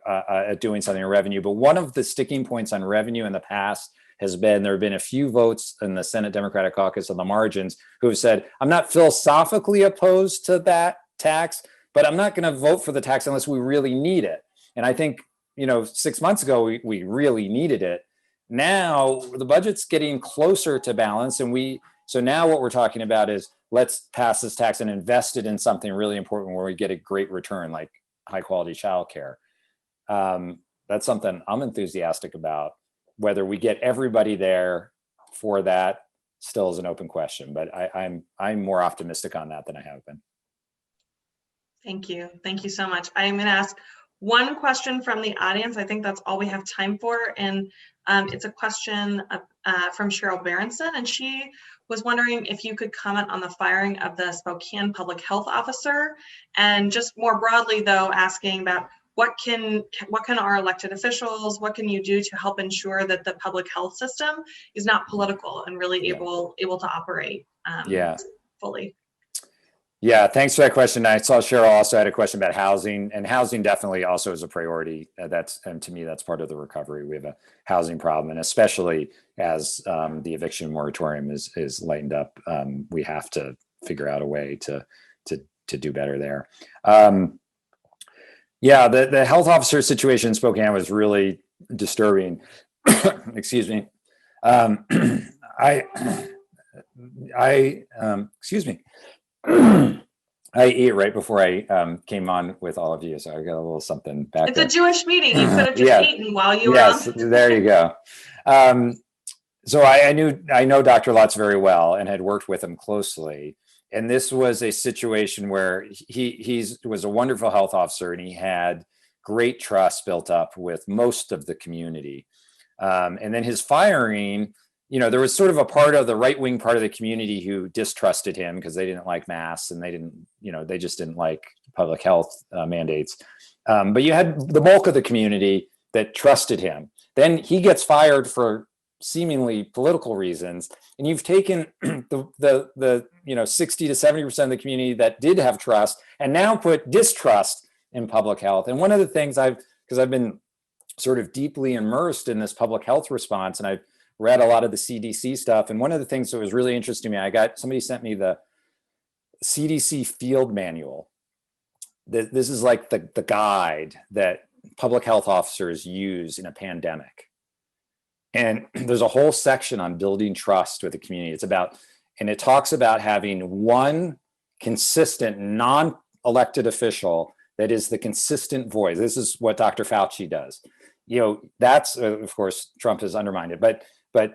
at doing something in revenue, but one of the sticking points on revenue in the past has been, there have been a few votes in the Senate Democratic Caucus on the margins who have said, I'm not philosophically opposed to that tax, but I'm not going to vote for the tax unless we really need it. And I think, 6 months ago, we really needed it. Now the budget's getting closer to balance. And so now what we're talking about is, let's pass this tax and invest it in something really important where we get a great return, like high quality childcare. That's something I'm enthusiastic about. Whether we get everybody there for that still is an open question, but I'm more optimistic on that than I have been. Thank you. Thank you so much. I'm going to ask one question from the audience. I think that's all we have time for. And it's a question from Cheryl Berenson, and she was wondering if you could comment on the firing of the Spokane public health officer, and just more broadly though, asking about what can our elected officials, what can you do to help ensure that the public health system is not political and really able to operate fully? Yeah, thanks for that question. I saw Cheryl also had a question about housing, and housing definitely also is a priority. And to me, that's part of the recovery. We have a housing problem, and especially as the eviction moratorium is lightened up, we have to figure out a way to do better there. Yeah, the health officer situation in Spokane was really disturbing. Excuse me. Excuse me. I ate right before I came on with all of you, so I got a little something back. It's a Jewish meeting. You could have just eaten while you were on. There you go. So I know Dr. Lutz very well and had worked with him closely. And this was a situation where he was a wonderful health officer, and he had great trust built up with most of the community. And then his firing, there was sort of a part of the right-wing part of the community who distrusted him because they didn't like masks, and they just didn't like public health mandates. But you had the bulk of the community that trusted him. Then he gets fired for seemingly political reasons, and you've taken the 60 to 70% of the community that did have trust and now put distrust in public health. And one of the things because I've been sort of deeply immersed in this public health response, and I've read a lot of the CDC stuff. And one of the things that was really interesting to me, somebody sent me the CDC field manual. This is like the guide that public health officers use in a pandemic. And there's a whole section on building trust with the community. And it talks about having one consistent non-elected official that is the consistent voice. This is what Dr. Fauci does. That's, of course, Trump has undermined it, but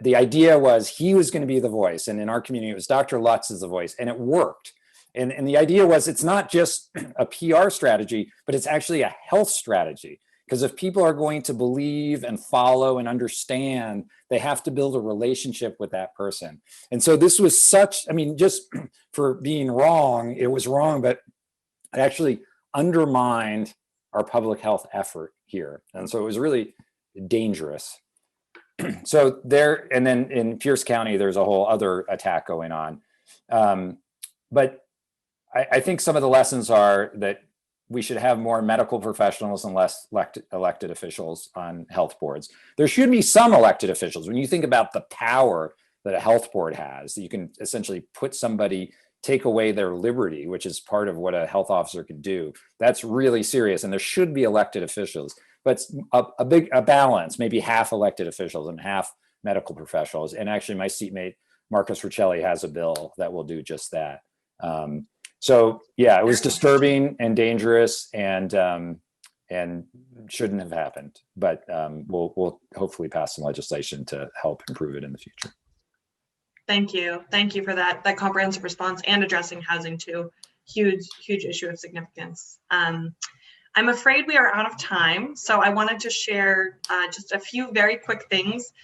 the idea was he was going to be the voice. And in our community, it was Dr. Lutz as the voice, and it worked. And the idea was, it's not just a PR strategy, but it's actually a health strategy. Because if people are going to believe and follow and understand, they have to build a relationship with that person. And so this was just for being wrong, it was wrong, but it actually undermined our public health effort here. And so it was really dangerous. So and then in Pierce County, there's a whole other attack going on. But I think some of the lessons are that we should have more medical professionals and less elected officials on health boards. There should be some elected officials. When you think about the power that a health board has, you can essentially take away their liberty, which is part of what a health officer could do. That's really serious. And there should be elected officials, but a balance, maybe half elected officials and half medical professionals. And actually my seatmate, Marcus Riccelli, has a bill that will do just that. So yeah, it was disturbing and dangerous, and shouldn't have happened. But we'll hopefully pass some legislation to help improve it in the future. Thank you for that comprehensive response, and addressing housing too. Huge issue of significance. I'm afraid we are out of time, so I wanted to share just a few very quick things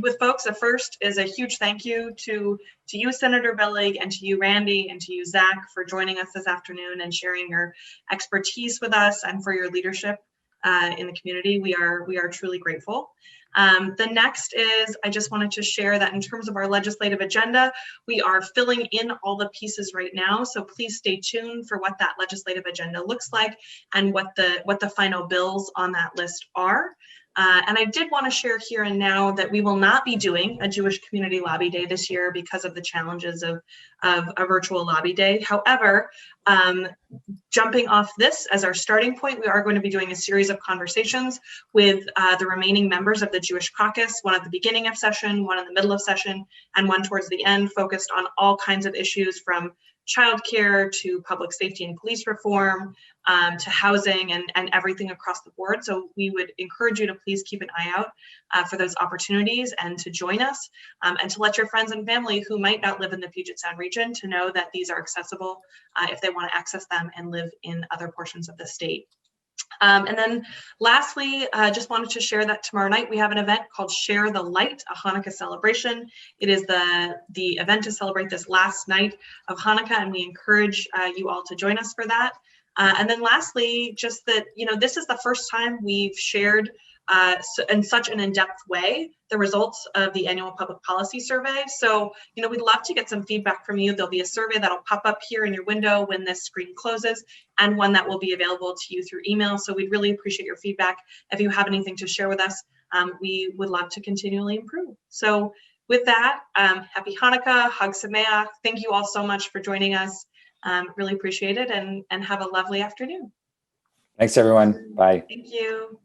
with folks. The first is a huge thank you to you, Senator Billig, and to you, Randi, and to you, Zach, for joining us this afternoon and sharing your expertise with us, and for your leadership in the community. We are truly grateful. The next is, I just wanted to share that in terms of our legislative agenda, we are filling in all the pieces right now. So please stay tuned for what that legislative agenda looks like and what the final bills on that list are. And I did want to share here and now that we will not be doing a Jewish Community Lobby Day this year because of the challenges of a virtual lobby day. However, jumping off this as our starting point, we are going to be doing a series of conversations with the remaining members of the Jewish Caucus, one at the beginning of session, one in the middle of session, and one towards the end, focused on all kinds of issues from childcare to public safety and police reform, to housing and everything across the board. So we would encourage you to please keep an eye out for those opportunities and to join us, and to let your friends and family who might not live in the Puget Sound region to know that these are accessible if they want to access them and live in other portions of the state. And then lastly, just wanted to share that tomorrow night we have an event called Share the Light, a Hanukkah celebration. It is the event to celebrate this last night of Hanukkah, and we encourage you all to join us for that. And then lastly, just that, this is the first time we've shared in such an in-depth way the results of the annual public policy survey. So, we'd love to get some feedback from you. There'll be a survey that'll pop up here in your window when this screen closes, and one that will be available to you through email. So we'd really appreciate your feedback. If you have anything to share with us, we would love to continually improve. So with that, happy Hanukkah, Hag Sameach. Thank you all so much for joining us. Really appreciate it, and have a lovely afternoon. Thanks, everyone. Bye. Thank you.